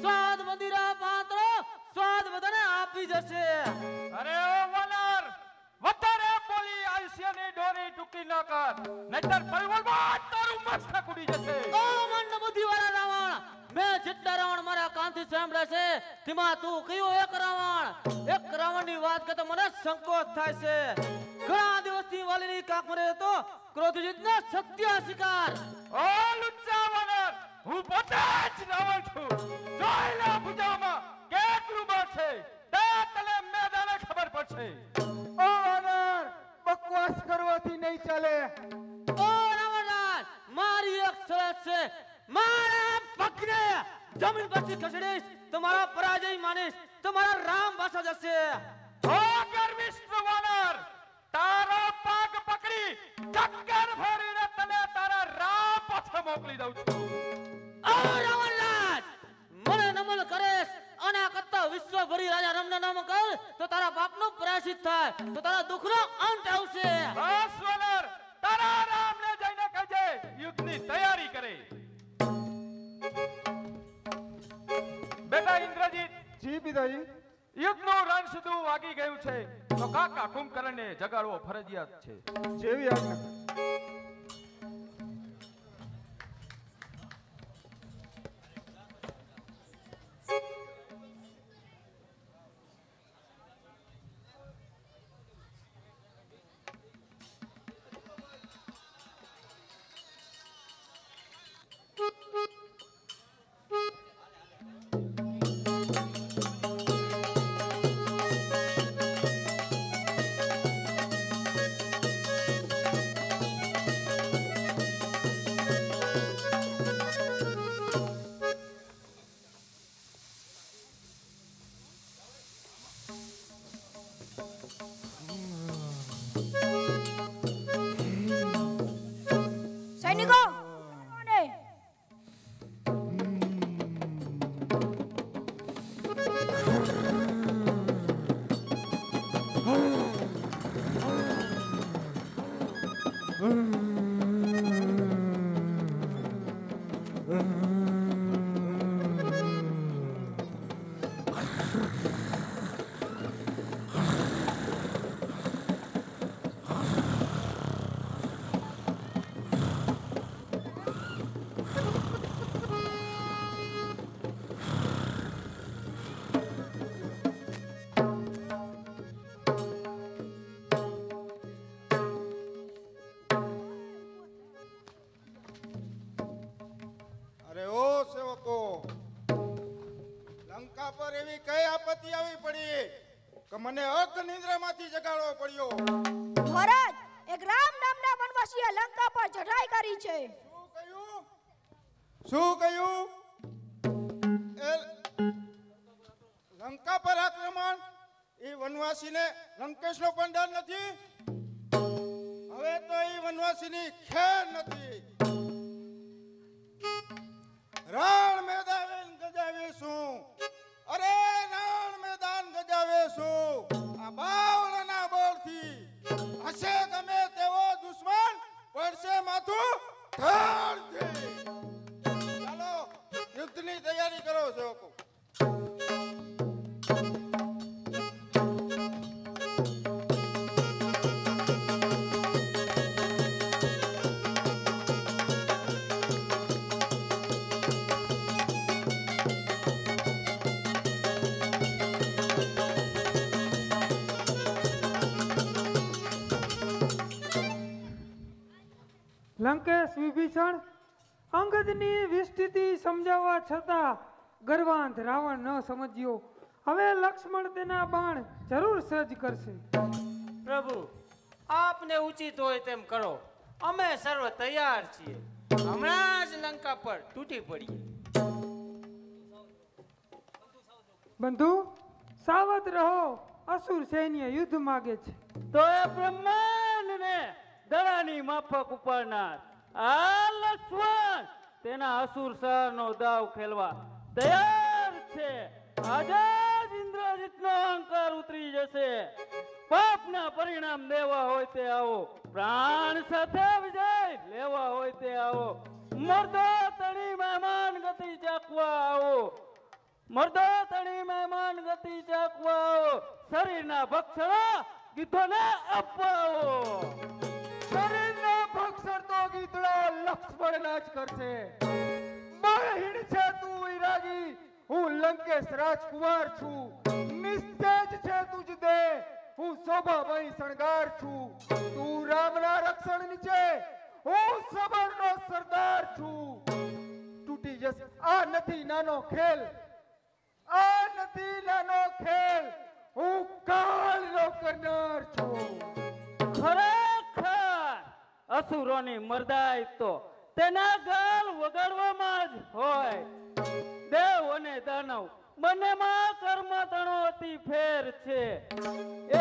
સ્વાદ મંદિરા પાત્રો સ્વાદ બધાને આપી જશે. અરે ઓ વાનર, વધારે બોલી આયુષ્યની ડોરી ટૂંકી ન કર, નહીતર પલવલમાં તારું મસ્તક ઉડી જશે. ઓ મન બુદ્ધિવાળા રાવણ, મેં જેટલા રાવણ મારા કાનથી સાંભળ્યા છે તેમાં તું કયો એક રાવણ? એક રાવણની વાત કરતા મને સંકોચ થાય છે. ઘણા દિવસથી વાલીની કાંક મરે તો ક્રોધજીતના સત્ય શિકાર. ઓ લુચ્ચા વાનર, હું પોતે જ રાવણ છું. જોઈ લે ભુજામાં કેટલું બળ છે, તે તને મેદાને ખબર પડશે. ઓ વાનર, બકવાસ કરવાથી નહીં ચાલે. ઓ રાવણરાજ, મારી એક શરત છે. મારા પગને જમીન પરથી ખસેડીશ તો મારા પરાજય માનીશ તો મારા રામ પાછા જશે. ઓ ગર્વિષ્ઠ વાનર, તારો પગ પકડી ચક્કર ફેરીને તને તારા રામ પાસે મોકલી દઉં છું. ઓ રાવણરાજ, મને નમન કરેશ આના કરતા વિશ્વભરી રાજા રામના નામ કર તો તારા પાપનું પ્રાયશ્ચિત થાય, તો તારા દુઃખનો અંત આવશે. બસ વાનર, તારા રામને જઈને કહેજે યુદ્ધની તૈયારી કરે. બેટા ઇન્દ્રજીત, જી પિતાજી. યુદ્ધનું રણ સુધી વાગી ગયું છે તો કાકા કુંભકર્ણને જગાડવો ફરજિયાત છે. જેવી આજ્ઞા. સૈનિકો અરે ઓ સેવકો, લંકા પર એવી કઈ આપત્તિ આવી પડી કે મને અર્ધ નિંદ્રામાંથી જગાડવો પડ્યો? મહારાજ, એક રામ નામના વનવાસીએ લંકા પર ચઢાઈ કરી છે. શું કહ્યું? એ લંકા પર આક્રમણ? એ વનવાસીને લંકેશનો પણ ડર નથી? હવે તો એ વનવાસીની ખેર નથી. રણ મેદાવેન ગજા લંકેશ વિભીષણ અંગદની વિસ્તૃતિ સમજાવવા છતાં ગર્વાંત રાવણ ન સમજ્યો. હવે લક્ષ્મણ તેના બાણ જરૂર સજ્જ કરશે. પ્રભુ, આપને ઉચિત હોય તેમ કરો. અમે સર્વ તૈયાર છીએ. હમણાં જ લંકા પર તૂટી પડીએ. બંધુ, સાવધ રહો. અસુર સૈન્ય યુદ્ધ માગે છે. તો એ બ્રહ્માંડને દડાની માફક ઉપાડનાર આ લક્ષ્મણ તેના અસુર સહારનો દાવ ખેલવા તૈયાર છે. આજે જ ઇન્દ્રજીતનો અહંકાર ઉતરી જશે. પાપના પરિણામ દેવા હોય તે આવો, પ્રાણ સાથે વિજય લેવા હોય તે આવો. મર્દો તણી મહેમાન ગતિ ચાખવા આવો. મર્દો તણી મહેમાન ગતિ ચાખવા આવો. શરીરના ભક્ષણો ગીતોને આપવા આવો. શરીરના ભક્ષણ તો ગીતડા લક્ષ્મણના જ કરશે. બળહીણ છે તું વૈરાગી, હું લંકેશ રાજકુમાર છું. નિસ્તેજ છે તુજ દે, હું શોભામય શણગાર છું. તું રામના રક્ષણ નીચે, હું સબરનો સરદાર છું. તૂટી જશે. આ નથી નાનો ખેલ, આ નથી નાનો ખેલ. હું કાળનો કરનાર છું. ખરેખર અસુરોની મર્દાઈ તો તેના ગાલ વગાડવામાં જ હોય. દેવ અને દાનવ બંનેમાં કર્મ તણો અતિ ફેર છે.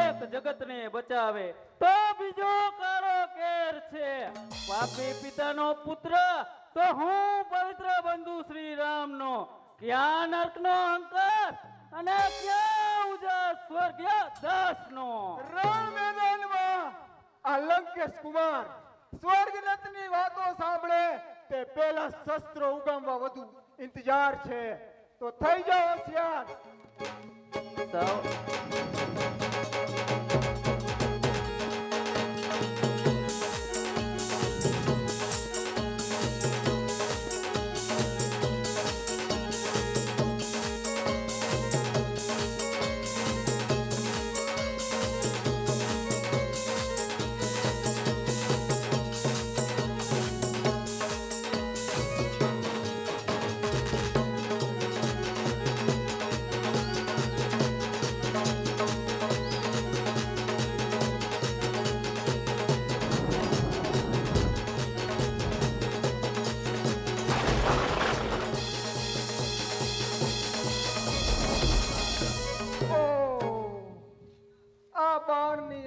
એક જગતને બચાવે તો બીજો કાળો કેર છે. પાપી પિતાનો પુત્ર તો હું પવિત્ર બંધુ શ્રી રામનો. ક્યાં નર્કનો અહંકાર અને ક્યાં ઉજા સ્વર્ગીય દાસનો. રણ મેદાનમાં આ લંકેશ કુમાર સ્વર્ગનતની વાતો સાંભળે તે પહેલા શસ્ત્રો ઉગામવા વધુ ઇંતજાર છે. તો થઈ જાઓ હોશિયાર.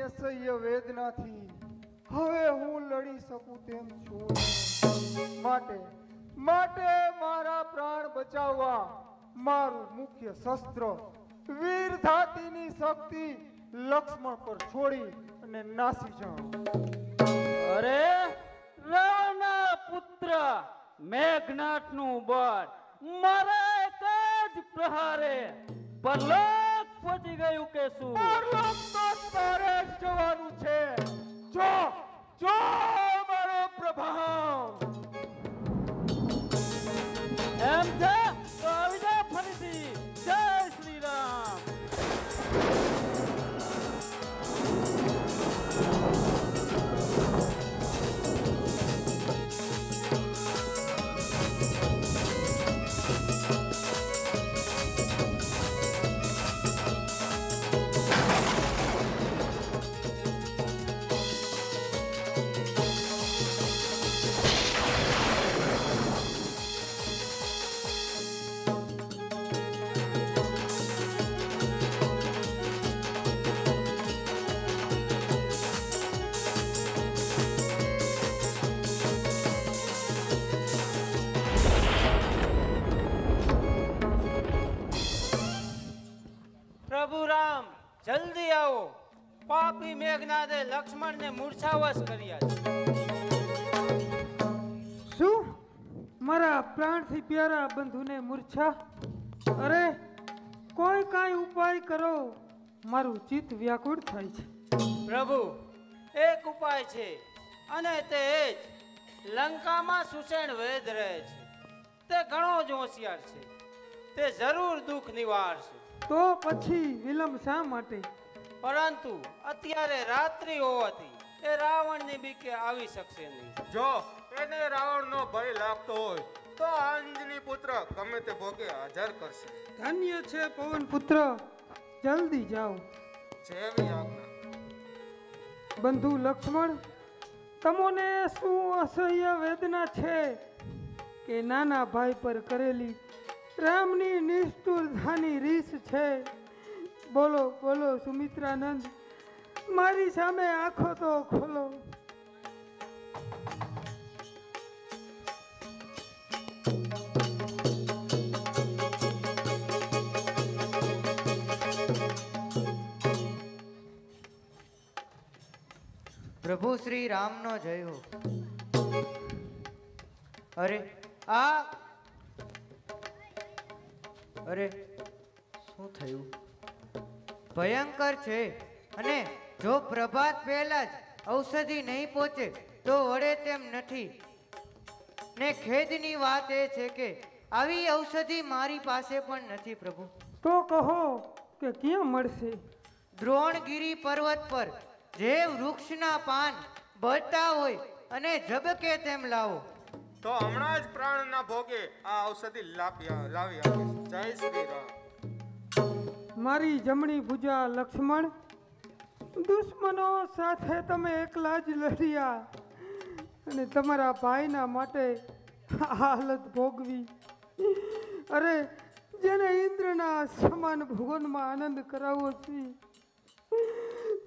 અસહ્ય વેદનાથી હવે હું લડી શકું તેમ છું. માટે મારા પ્રાણ બચાવવા મારું મુખ્ય શસ્ત્ર વીર ધાતીની શક્તિ લક્ષ્મણ પર છોડી અને નાસી જાઓ. અરે રાવણના પુત્ર મેઘનાથનું બળ મારા એક જ પ્રહારે પરલોક પહોંચી ગયું કે શું? પરલોક તો તારે જ જવાનું છે. જો મારો પ્રભાવ એમ છે તો આવી જા ફરીથી. જય શ્રી રામ. પ્રભુ રામ જલ્દી આવો. પાપી મેઘનાદે લક્ષ્મણને મૂર્છાવશ કર્યા છે. શું મારા પ્રાણથી પ્યારા બંધુને મૂર્છા? અરે કોઈ કાંઈ ઉપાય કરો, મારું ચિત્ત વ્યાકુળ થાય છે. પ્રભુ એક ઉપાય છે અને તે જ લંકામાં સુષેણ વેદ રહે છે. તે ઘણો જ હોશિયાર છે. તે જરૂર દુઃખ નિવારશે. તો પછી વિલંબ શા માટે? પરંતુ અત્યારે રાત્રિ હોવાથી એ રાવણની બીકે આવી શકશે નહીં. જો એને રાવણનો ભય લાગતો હોય તો અંજની પુત્ર ગમે તે ભોગે હાજર કરશે. ધન્ય છે પવન પુત્ર, જલ્દી જાઓ. જેવી આજ્ઞા. બંધુ લક્ષ્મણ, તમોને શું અસહ્ય વેદના છે કે નાના ભાઈ પર કરેલી રામની નિષ્ઠુરતાની રીસ છે? બોલો બોલો સુમિત્રાનંદ, મારી સામે આંખો તો ખોલો. પ્રભુ શ્રી રામનો જય હો. અરે શું થયું? ભયંકર છે, અને જો પ્રભાત પહેલા જ ઔષધિ નહીં પહોંચે તો વળે તેમ નથી. ને ખેદની વાત એ છે કે આવી ઔષધિ મારી પાસે પણ નથી પ્રભુ. તો કહો કે ક્યાં મળશે? દ્રોણગીરી પર્વત પર જે વૃક્ષના પાન બળતા હોય અને ઝબકે તેમ લાવો. તો હમણાં જ પ્રાણના ભોગે આ ઔષધિ લાવી આપીશ. જય શ્રી રામ. મારી જમણી ભુજા લક્ષ્મણ, દુશ્મનો સાથે તમે એકલા જ લડ્યા અને તમારા ભાઈના માટે હાલત ભોગવી. અરે, જેને ઇન્દ્રના સમાન ભુવનમાં આનંદ કરાવવો છે,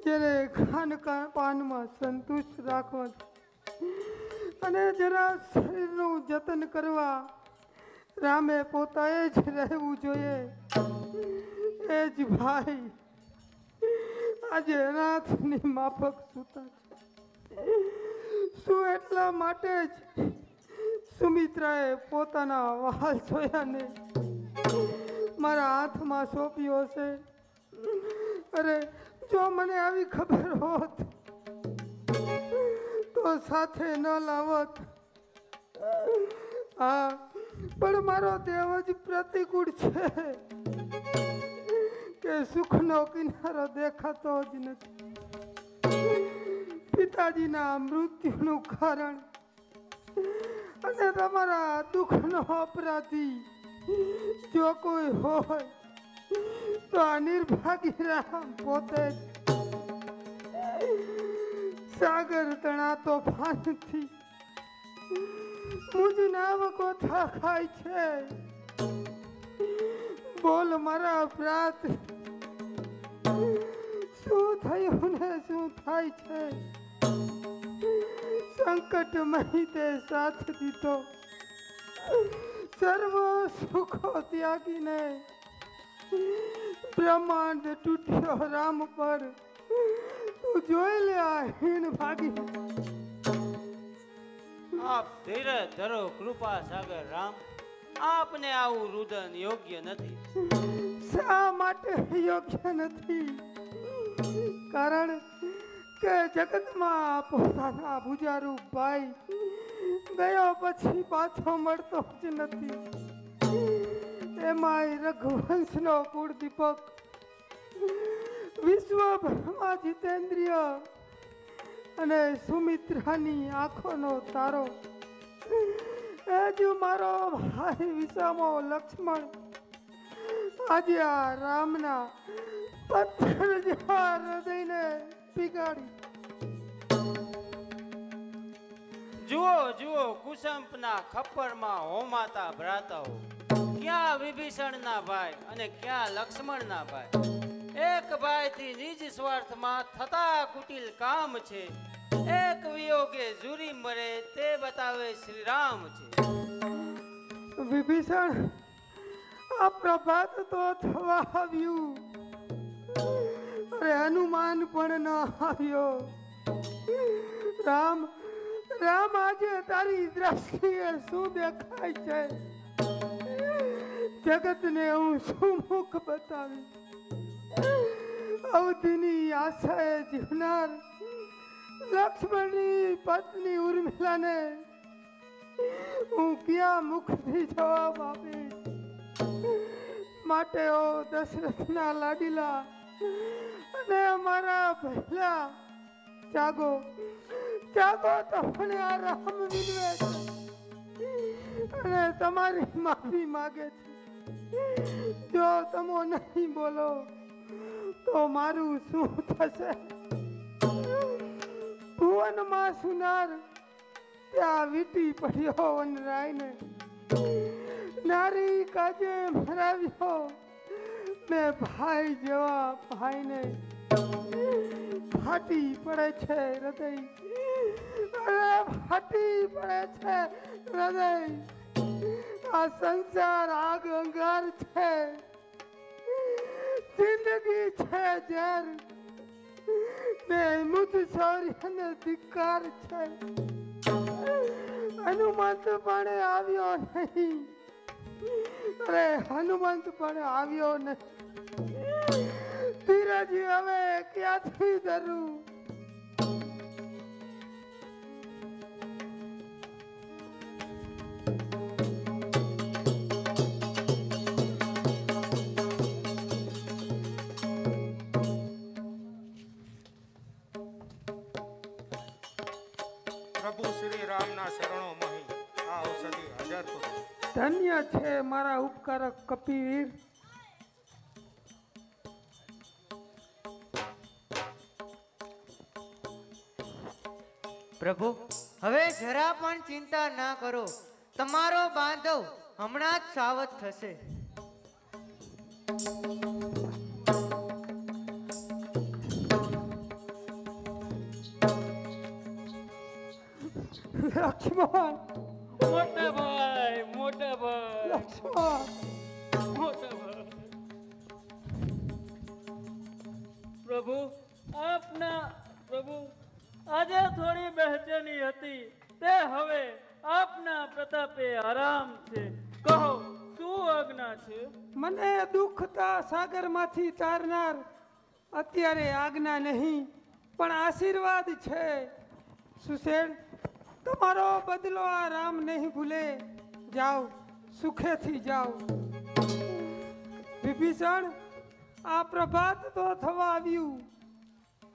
જેને ખાન પાનમાં સંતુષ્ટ રાખવા અને જરા શરીરનું જતન કરવા રામે પોતાએ જ રહેવું જોઈએ, એ જ ભાઈ આજે અનાથની માફક સૂતા છે. શું એટલા માટે જ સુમિત્રાએ પોતાના વહાલ છોયાને મારા હાથમાં સોંપ્યો છે? અરે, જો મને આવી ખબર હોત તો સાથે ન લાવત. હા, પણ મારો દેવ જ પ્રતિકૂળ છે કે સુખનો કિનારો દેખાતો જ નથી. પિતાજીના મૃત્યુનું કારણ અને તમારા દુઃખનો અપરાધી જો કોઈ હોય તો આ નિર્ભાગી રામ પોતે જ. સાગર તણા તોફાનથી મુજ નાવકો થાખાય છે. બોલ મારા પ્રાત, શું થયું ને શું થાય છે? સંકટ મહિતે સાથ દીધો, સર્વ સુખો ત્યાગીને બ્રહ્માંડ તૂટ્યો રામ પર. તું જોઈ લે આ હીણ ભાગી. આપ ધીરજ ધરો કૃપા સાગર રામ. આપને આવું રુદન યોગ્ય નથી. શા માટે યોગ્ય નથી? કારણ કે જગતમાં પોતાના ભુજારૂપ ભાઈ ગયો પછી પાછો મળતો જ નથી. એમાંય રઘુવંશનો કુળદીપક, વિશ્વભરમાં જીતેન્દ્રિય અને સુમિત્રાની આંખોનો તારો, એ જ મારો ભાઈ વિસામો લક્ષ્મણ આજે આ રામના પથ્થર જેવા હૃદયને પીગાડી. જુઓ જુઓ, કુસંપના ખપ્પરમાં હોમાતા ભ્રાતાઓ, ક્યાં વિભીષણના ભાઈ અને ક્યાં લક્ષ્મણના ભાઈ. એક ભાઈથી નિજ સ્વાર્થમાં થતા કુટિલ કામ છે, એક વિયોગે ઝૂરી મરે તે બતાવે શ્રી રામ છે. વિભીષણ, આ પ્રભાત તો થવા આવ્યું, અરે હનુમાન પણ ન આવ્યો. રામ રામ, આજે તારી દ્રષ્ટિએ શું દેખાય છે? જગતને હું શું મુખ બતાવીશ? અવધીની આશાએ જીવનાર લક્ષ્મણની પત્ની ઉર્મિલાને હું ક્યાં મુખથી જવાબ આપીશ? માટે ઓ દશરથના લાડીલા અને અમારા પહેલા જાગો જાગો, તમને આ રામ વિનવે છે અને તમારી માફી માગે છે. જો તમે નહીં બોલો તો મારું શું થશે? ભુવનમાં સુનાર ત્યાં વીટી પડ્યો વનરાયને, નારી કાજે મરાવ્યો મેં ભાઈ જેવા ભાઈને. ફાટી પડે છે હૃદય, અરે ફાટી પડે છે હૃદય. આ સંસાર આગ અંગાર છે, જિંદગી છે ઝેર, મેં મુદ શૌર્યને ધિક્કાર છે. હનુમંત પણ આવ્યો નહીં, અરે હનુમંત પણ આવ્યો નહીં. ધીરજ હવે ક્યાંથી ધરું? પ્રભુ શ્રી રામના શરણો મહી આ ઔષધિ હાજર કરો. ધન્ય છે મારા ઉપકારક કપિવીર. પ્રભુ, હવે જરા પણ ચિંતા ના કરો, તમારો બાંધવ હમણાં જ સાવધ થશે. લક્ષ્મણ, મોટા ભાઈ, મોટા ભાઈ, લક્ષ્મણ, મોટા ભાઈ. પ્રભુ, આપના પ્રભુ, આજે થોડી બેચેની હતી, તે હવે આપના પ્રતાપે આરામ છે. કહો, શું આજ્ઞા છે? મને દુઃખતા સાગરમાંથી તારનાર અત્યારે આજ્ઞા નહીં પણ આશીર્વાદ છે. સુશેડ, તમારો બદલો આ રામ નહીં ભૂલે. જાઓ, સુખેથી જાઓ. વિભીષણ, આ પ્રભાત તો થવા આવ્યું,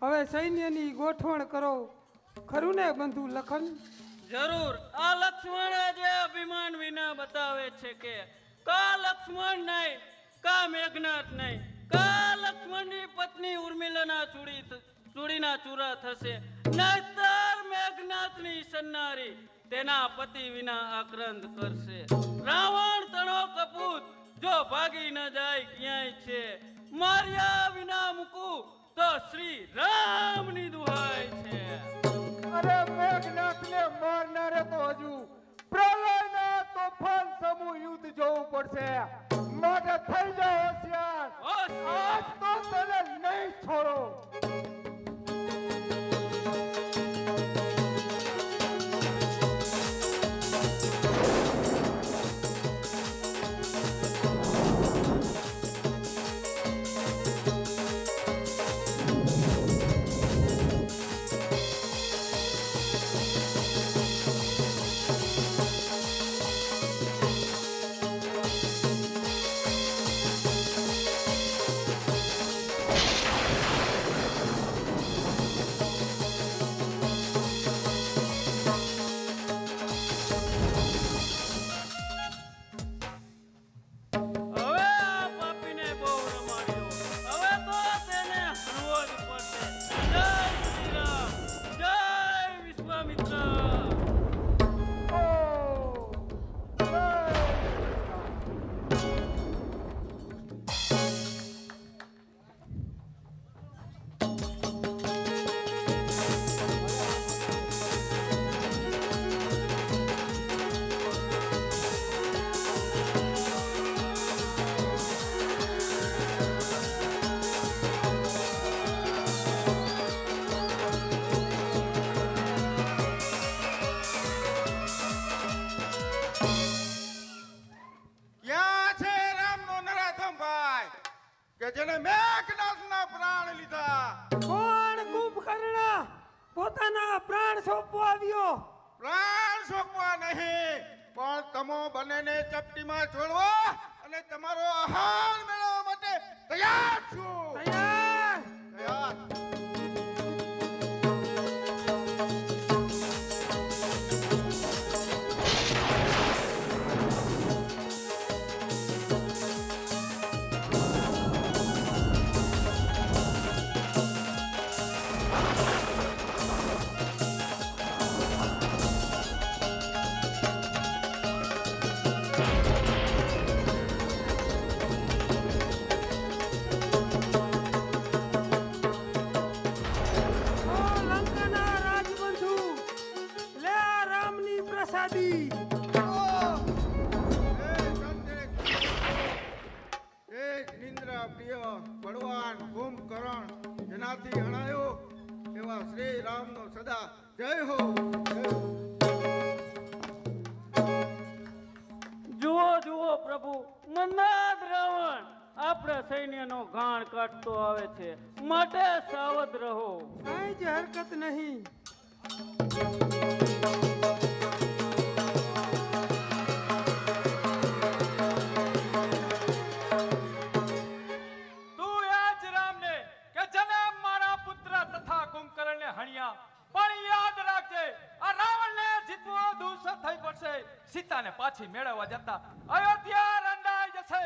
હવે સૈન્યની ગોઠવણ કરો. ખરું ને બંધુ લખન? જરૂર. આ લક્ષ્મણ આજે અભિમાન વિના બતાવે છે કે કા લક્ષ્મણ નહીં, કા મેઘનાથ નહીં, કા લક્ષ્મણની પત્ની ઉર્મિલાના ચૂડીના ચૂરા થશે, નહીતર મેઘનાથની સન્નારી તેના પતિ વિના આક્રંદ કરશે. રાવણ તણો કપૂત જો ભાગી ન જાય ક્યાંય છે, માર્યા વિના મૂકું તો શ્રી રામની દુહાઈ છે. અરે મેઘનાથને મારનારે તો હજુ પ્રલયના તોફાન સમૂહ યુદ્ધ જોવું પડશે. માટે થઈ જાઓ હોશિયાર, આજ તો તને નહીં છોડો. જેને મેઘનાથના પ્રાણ લીધા. કોણ કુંભકર્ણ પોતાના પ્રાણ સોંપવા આવ્યો? પ્રાણ સોંપવા નહીં, પણ તમો બંનેને ચપટીમાં છોડવા અને તમારો આહાર મેળવવા માટે તૈયાર છું. તૈયાર. તૈયાર. નિંદ્રા પ્રિય બળવાન કુંભકર્ણ જેનાથી હણાયો એવા શ્રી રામનો સદા જય હો, જય હો. જુઓ જુઓ પ્રભુ, મન્નાદ રાવણ આપણા સૈન્યનો ગાણ કાઢતો આવે છે, માટે સાવધ રહો. કાંઈ જ હરકત નહીં. તું યાદ રામને કે જને મારા પુત્ર તથા કુંભકર્ણને હણ્યા, પણ યાદ રાખજે આ રાવણને જીતવો દુસ્સહ થઈ પડશે. સીતાને પાછી મેળવવા જતા અયોધ્યા રંડાઈ જશે.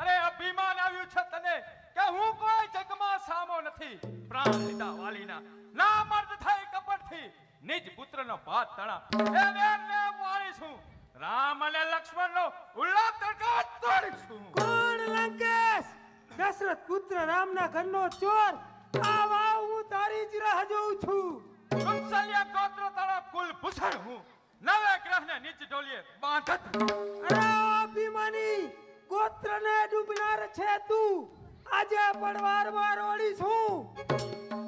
અરે અભિમાન આવ્યું છે તને કે હું કોઈ જગમાં સામો નથી. પ્રાણ લીધા વાલીના, ના મર્દ થઈ કપટથી નિજ પુત્રનો ભાત તણા એ વેરને વાળીશું. રામ અને લક્ષ્મણનો ઉલ્લાસ તડકા તોડીશું. કોણ લંકેશ? દશરથ પુત્ર રામના ઘરનો ચોર. આ વાવ હું તારી જ રાહ જોઉં છું. કૌશલ્ય ગોત્ર તારા કુલભૂષણ હું, નવે ગ્રહને નીચ ઢોલીએ બાંધત. અરે અભિમાની, ગોત્રને ડૂબનાર છે તું. આજે પણ વારવાર ઓળીશ હું.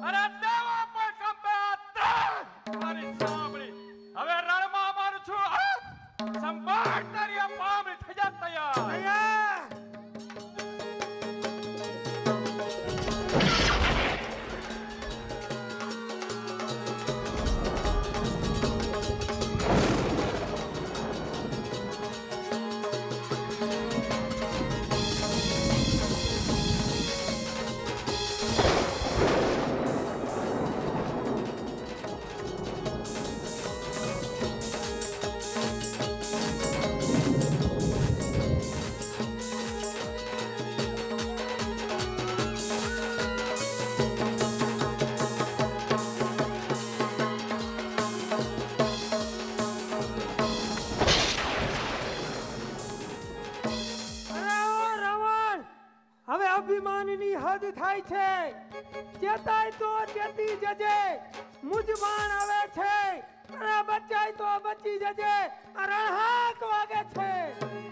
અરે દેવા પર કંપે ત્રણ મારી સાંભળી. હવે રણમાં મારું છું હાથ. સંભાળ તારી આ પામડી થઈ જા તૈયાર. અભિમાનની હદ થાય છે. ચેતાય તો ચેતી જજે. મુજ બાણ આવે છે. અરે બચાય તો બચી જજે. રણહાક વાગે છે.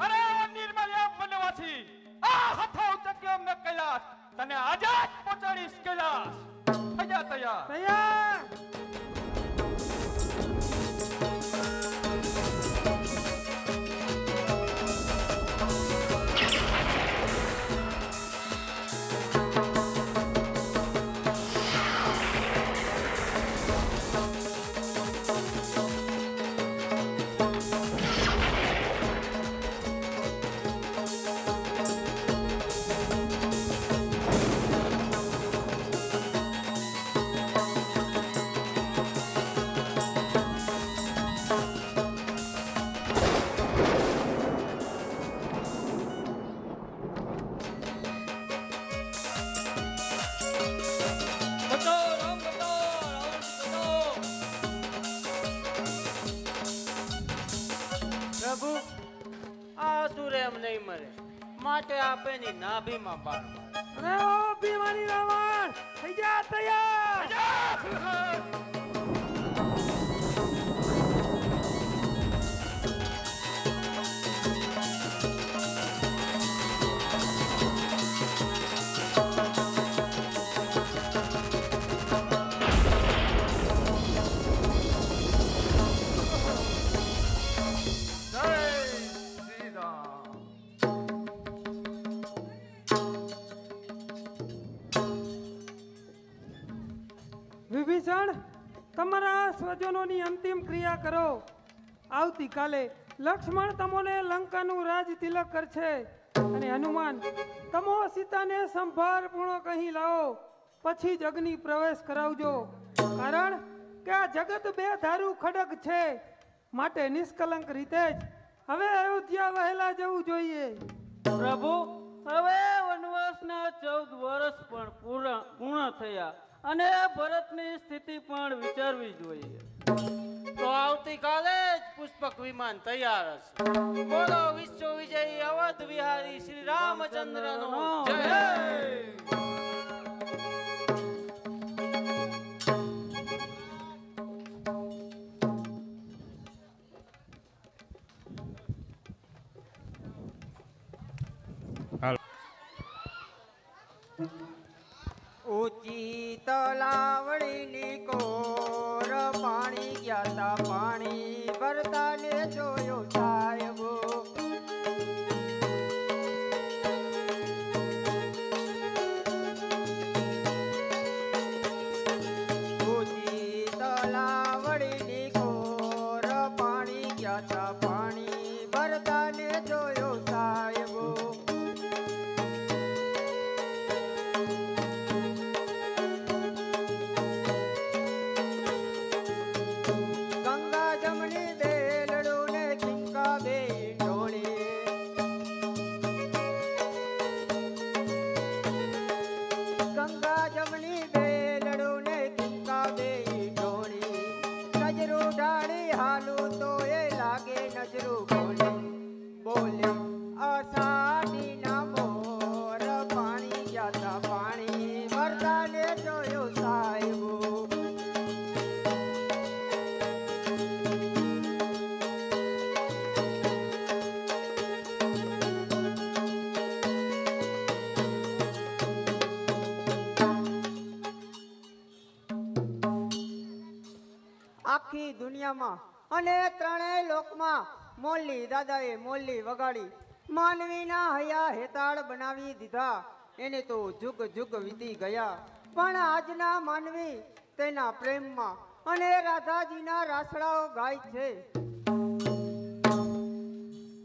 અરે નિર્મલ્ય વનવાસી, આ હથો ઉચક્યો મેં કૈલાસ. તને આજે જ પહોંચાડીશ કૈલાસ. થઈ જા તૈયાર. તૈયાર. પ્રભુ, આ અસુર એમ નહીં મરે, માટે આપેની નાભીમાં બાણ મારે. અરે ઓ ભીમાની રાવણ, થઈ જા તૈયાર. વિભીષણ, તમારા સ્વજનોની અંતિમ ક્રિયા કરો. આવતીકાલે લક્ષ્મણ તમોને લંકાનું રાજ તિલક કરશે અને હનુમાન તમો સીતાને સંભાળપૂર્ણ કહી લાવો. પછી જ અગ્નિ પ્રવેશ કરાવજો. કારણ કે આ જગત બે ધારું ખડક છે. માટે નિષ્કલંક રીતે જ હવે અયોધ્યા વહેલા જવું જોઈએ. પ્રભુ, હવે વનવાસના 14 વર્ષ પણ પૂર્ણ થયા અને ભરતની સ્થિતિ પણ વિચારવી જોઈએ. તો આવતીકાલે જ પુષ્પક વિમાન તૈયાર હશે. બોલો વિશ્વ વિજયી અવધ વિહારી શ્રી રામચંદ્રનો જય. ઊંચી તલાવડીની કોર પાણી ગયા તા પાણી ભરતા ને જોયો સાહેબો ઊંચી તલાવડીની કોર પાણી ગયા તા પાણી ભરતા ને જોયો સાહેબો ગંગા જમણી બેલડું ને ખીંકા બે ઢોળી ગંગા જમણી બેલડું ને ખીંકા બે ઢોળી નજરું ડાળી હાલું તો એ લાગે નજરું કોની બોલે અષાઢી ના મોર પાણી ગયા તા પાણી ભરતા ને જોયો સાહેબો આખી દુનિયામાં અને ત્રણેય લોકમાં મોલ્લી દાદાએ મોલ્લી વગાડી માનવીના હૈયા હેતાળ બનાવી દીધા એને તો જુગ જુગ વીતી ગયા પણ આજના માનવી તેના પ્રેમમાં અને રાધાજીના રાસડાઓ ગાય છે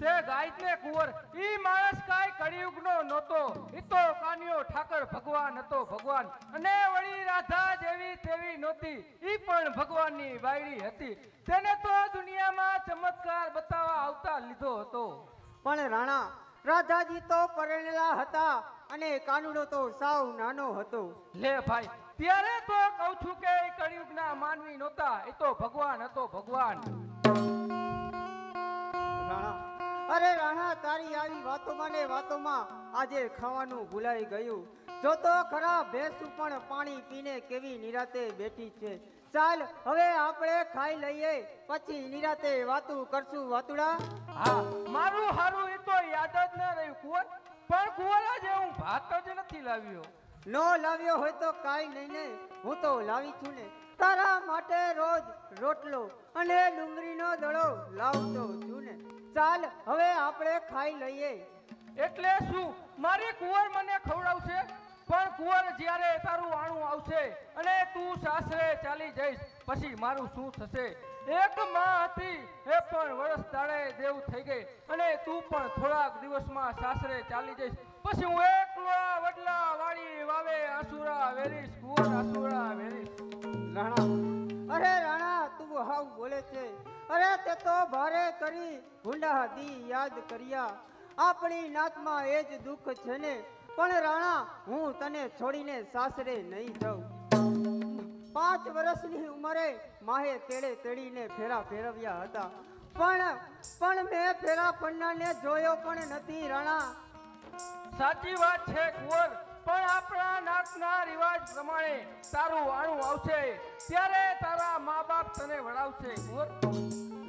તે ગાયને કુંવર ઈ માણસ કાય કળિયુગનો નહોતો ઈ તો કાન્યો ઠાકર ભગવાન હતો ભગવાન અને વળી રાધા જેવી તેવી નહોતી ઈ પણ ભગવાનની બાયડી હતી તેને તો દુનિયામાં ચમત્કાર બતાવવા આવતા લીધો હતો પણ રાણા રાધાજી તો પરણેલા હતા અને કાનુડો તો સાવ નાનો હતો લે ભાઈ ત્યારે તો કહું છું કે ઈ કળિયુગના માનવી નહોતા ઈ તો ભગવાન હતો ભગવાન રાણા અરે રાણા તારી આવી વાતોમાં ને વાતોમાં આજે ખાવાનું ભૂલાઈ ગયું જો તો ખરા ભેંસું પણ પાણી પીને કેવી નિરાતે બેઠી છે ચાલ હવે આપણે ખાઈ લઈએ પછી નિરાતે વાતું કરશું વાતુડા હા મારું હારું એ તો યાદ જ ન રહ્યું કુંવર પણ કુંવર આજે હું ભાત જ નથી લાવ્યો નો લાવ્યો હોય તો કાઈ નહીં ને હું તો લાવી છું ને તારા માટે રોજ રોટલો અને ડુંગળીનો દડો લાવતો છું ને ચાલ હવે આપણે ખાઈ લઈએ એટલે શું મારી કુંવર મને ખવડાવશે પણ કુંવર જ્યારે તારું આણું આવશે અને તું સાસરે ચાલી જઈશ પછી મારું શું થશે એક માં હતી એ પણ વરસ દાડે દેવ થઈ ગઈ અને તું પણ થોડાક દિવસમાં સાસરે ચાલી જઈશ પછી હું એકલો વડલા વાળી વાવે આસુરા વેરીશ કુંવર આસુરા વેરીશ રાણા અરે રાણા તું હાવ બોલે છે અરે તે તો ભારે કરી ભૂંડા દી યાદ કર્યા આપણી નાતમાં એ જ દુઃખ છે ને પણ રાણા હું તને છોડીને સાસરે નહીં જાઉં 5 વર્ષની ઉંમરે માહે તેડે તેડીને ફેરા ફેરવ્યા હતા પણ મેં ફેરા ફરનારને જોયો પણ નથી રાણા સાચી વાત છે કુંવર પણ આપણા નાતના રિવાજ પ્રમાણે તારું આણું આવશે ત્યારે તારા મા બાપ તને વડાવશે કુંવર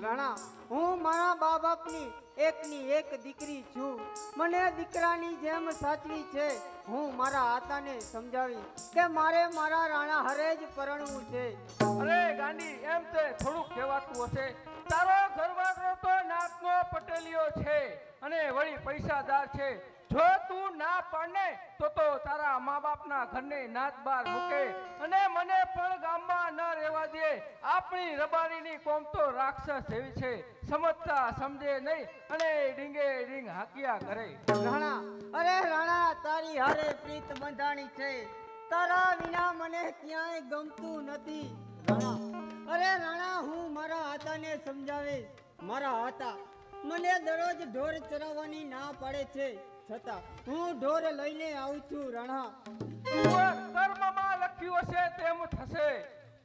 રાણા હું મારા બા બાપની એકની એક દીકરી છું મને દીકરાની જેમ સાચવી છે હું મારા આતાને સમજાવી કે મારે મારા રાણા હરે જ પરણવું છે અરે ગાંડી એમ તે થોડુંક કહેવાતું હશે તારો ઘરવાળો તો નાતનો પટેલિયો છે અને વળી પૈસાદાર છે જો તું ના પાડને તો તારા મા બાપના ઘરને નાત બાર મૂકે અને મને પણ ગામમાં ન રહેવા દે આપણી રબારીની કોમ તો રાક્ષસ જેવી છે સમજતા સમજે નહીં અને ડીંગે ડીંગ હાંકિયા કરે રાણા અરે રાણા તારી હારે પ્રીત બંધાણી છે તારા વિના મને ક્યાંય ગમતું નથી રાણા અરે રાણા હું મારા આતાને સમજાવીશ મારા આતા મને દરરોજ ઢોર ચરાવવાની ના પાડે છે છતાં હું ઢોર લઈને આવું છું રાણા કર્મમાં લખ્યું હશે તેમ થશે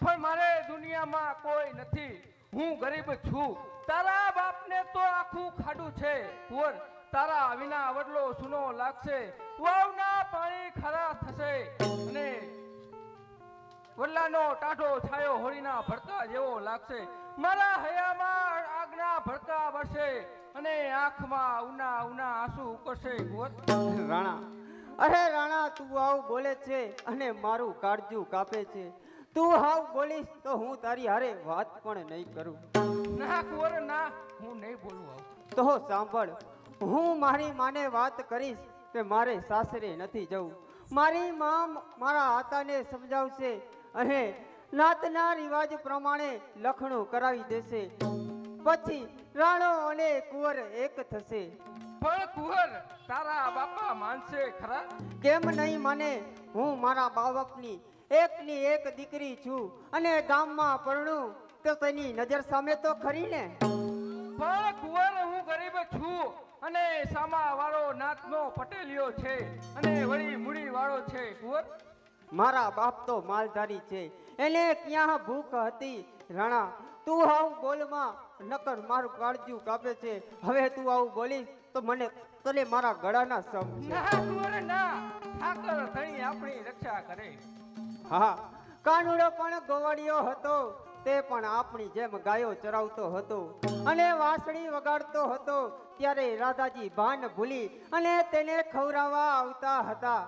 પણ મારે દુનિયામાં કોઈ નથી હું ગરીબ છું તારા બાપને તો આખું ખાડું છે કુંવર તારા વિના વડલો સૂનો લાગશે વાવના પાણી ખરા થશે અને વડલાનો ટાઢો છાયો હોળીના ભડકા જેવો લાગશે મારા હૈયામાં આગના ભડકા વરસે અને આંખમાં ઉના ઉના આંસુ ઉકળશે કુંવર રાણા અરે રાણા તું આવું બોલે છે અને મારું કાળજું કાપે છે. તું હાવ બોલીશ તો હું તારી હારે વાત પણ નહીં કરું. ના કુંવર ના, હું નહીં બોલું આવું. તો સાંભળ, હું મારી માને વાત કરીશ કે મારે સાસરે નથી જવું. મારી માં મારા આતાને સમજાવશે અને નાતના રિવાજ પ્રમાણે લખણું કરાવી દેશે. પછી રાણો અને કુંવર એક થશે. પણ કુંવર તારા બાપા માનશે ખરા? કેમ નહીં માને? હું મારા બાપની એકની એક દીકરી છું અને ગામમાં પરણું તો તેની નજર સામે તો ખરી ને. પણ કુંવર હું ગરીબ છું અને સામા વાળો નાતનો પટેલિયો છે અને વળી મૂડી વાળો છે. કુંવર મારા બાપ તો માલધારી છે, એને ક્યાં ભૂખ હતી. રાણા તું આવું બોલમાં, નકર મારું કાળજું કાપે છે. હવે તું આવું બોલીશ તો મને તને મારા ગળાના સમ છે. ના કુંવર ના, ઠાકર ધણી આપણી રક્ષા કરે. હા, કાનુડો પણ ગોવાળિયો હતો, તે પણ આપણી જેમ ગાયો ચરાવતો હતો અને વાંસળી વગાડતો હતો. ત્યારે રાધાજી ભાન ભૂલી અને તેને ખવડાવવા આવતા હતા.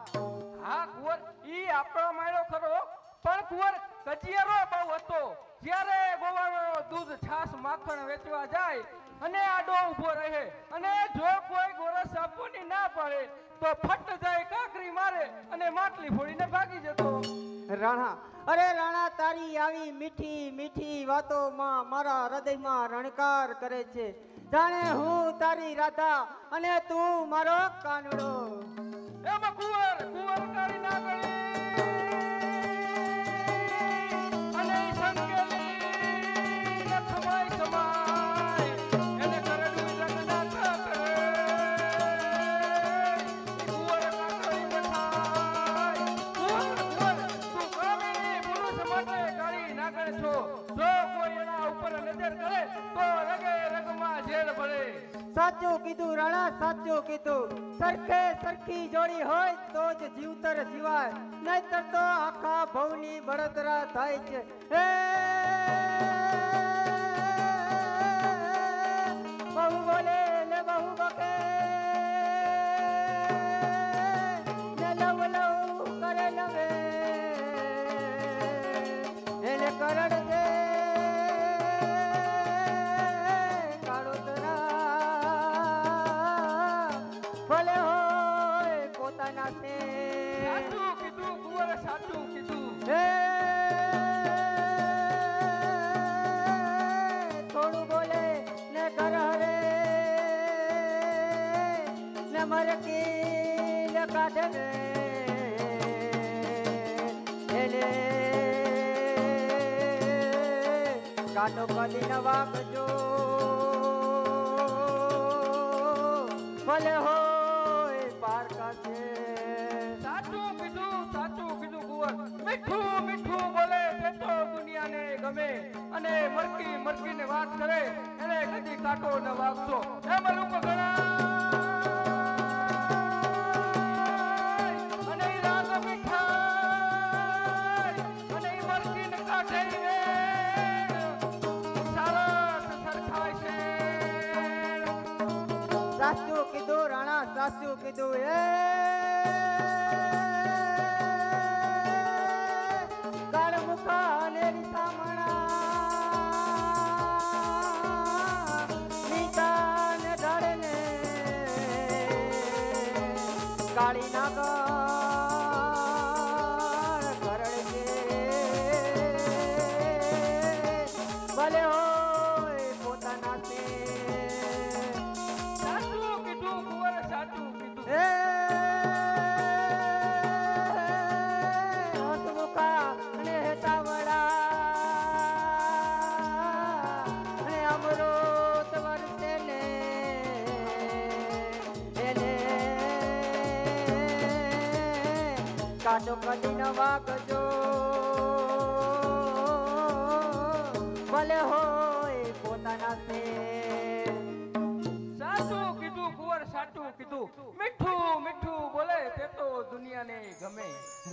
હા કુંવર, ઈ આપણો માળો ખરો, પણ કુંવર કચિયારો બહુ હતો. જ્યારે ગોવાળો દૂધ છાસ માખણ વેચવા જાય અને આડો ઊભો રહે અને જો કોઈ ગોરસ આપવાની ના પાડે તો ફટ જાય કાકરી મારે અને માટલી ફોડીને ભાગી જતો. રાણા, અરે રાણા, તારી આવી મીઠી મીઠી વાતોમાં મારા હૃદયમાં રણકાર કરે છે. જાણે હું તારી રાધા અને તું મારો કાનુડો. એમાં કુંવર કાળી ના ગળી અને સંકેલી લખમાય સમાય એને કરડવી રંગ ના કરે. કુંવર કાકડી બઠાય. કુંવર તું કામિની પુરુષ માટે કાળી નાગણ છો. જો કોઈ એના ઉપર નજર કરે તો રગે રગમાં ઝેર ભરે. સાચું કીધું રાણા, સાચું કીધું. સરખે સરખી જોડી હોય તો જ જીવતર જીવાય, નહીતર તો આખા ભવની બળતરા થાય છે. બહુ બોલે ને બહુ બકે ને લવ લવ કરે લવે એને કરડ દે ભલે હોય પોતાના છે. સાચું કીધું કુંવર, સાચું કીધું. થોડું બોલે ને ઘર હરે ને મરકી ને કાઢે ને એને કાટો કદી ન વાગજો. ભલે હોય પારકા છે. સાચું કીધું કુંવર. મીઠું મીઠું બોલે તે તો દુનિયાને ગમે અને મરકી મરકીને વાત કરે એને કદી કાંટો ન વાગશો. એ મરું ગણાય અને ઈ રાગ મીઠાઈ અને ઈ મરકીને કાઢે સારસ સરખાય છે. સાચું કીધું રાણા, સાચું કીધું. કાળ મુખા ને રીસામણા નીતા ને ઢાળે ને કાળી નાગણ કરડે ભલે હોય પોતાના છે. સાચું કીધું કુંવર, સાચું કીધું. હસમુખા અને હેતાવડા અને અમૃત વરસે ને એને કાટો કદી ન વાગજો. ભલે હોય પોતાના છે. સાચું કીધું કુંવર, સાચું કીધું. મીઠું મીઠું બોલે તે તો દુનિયાને ગમે.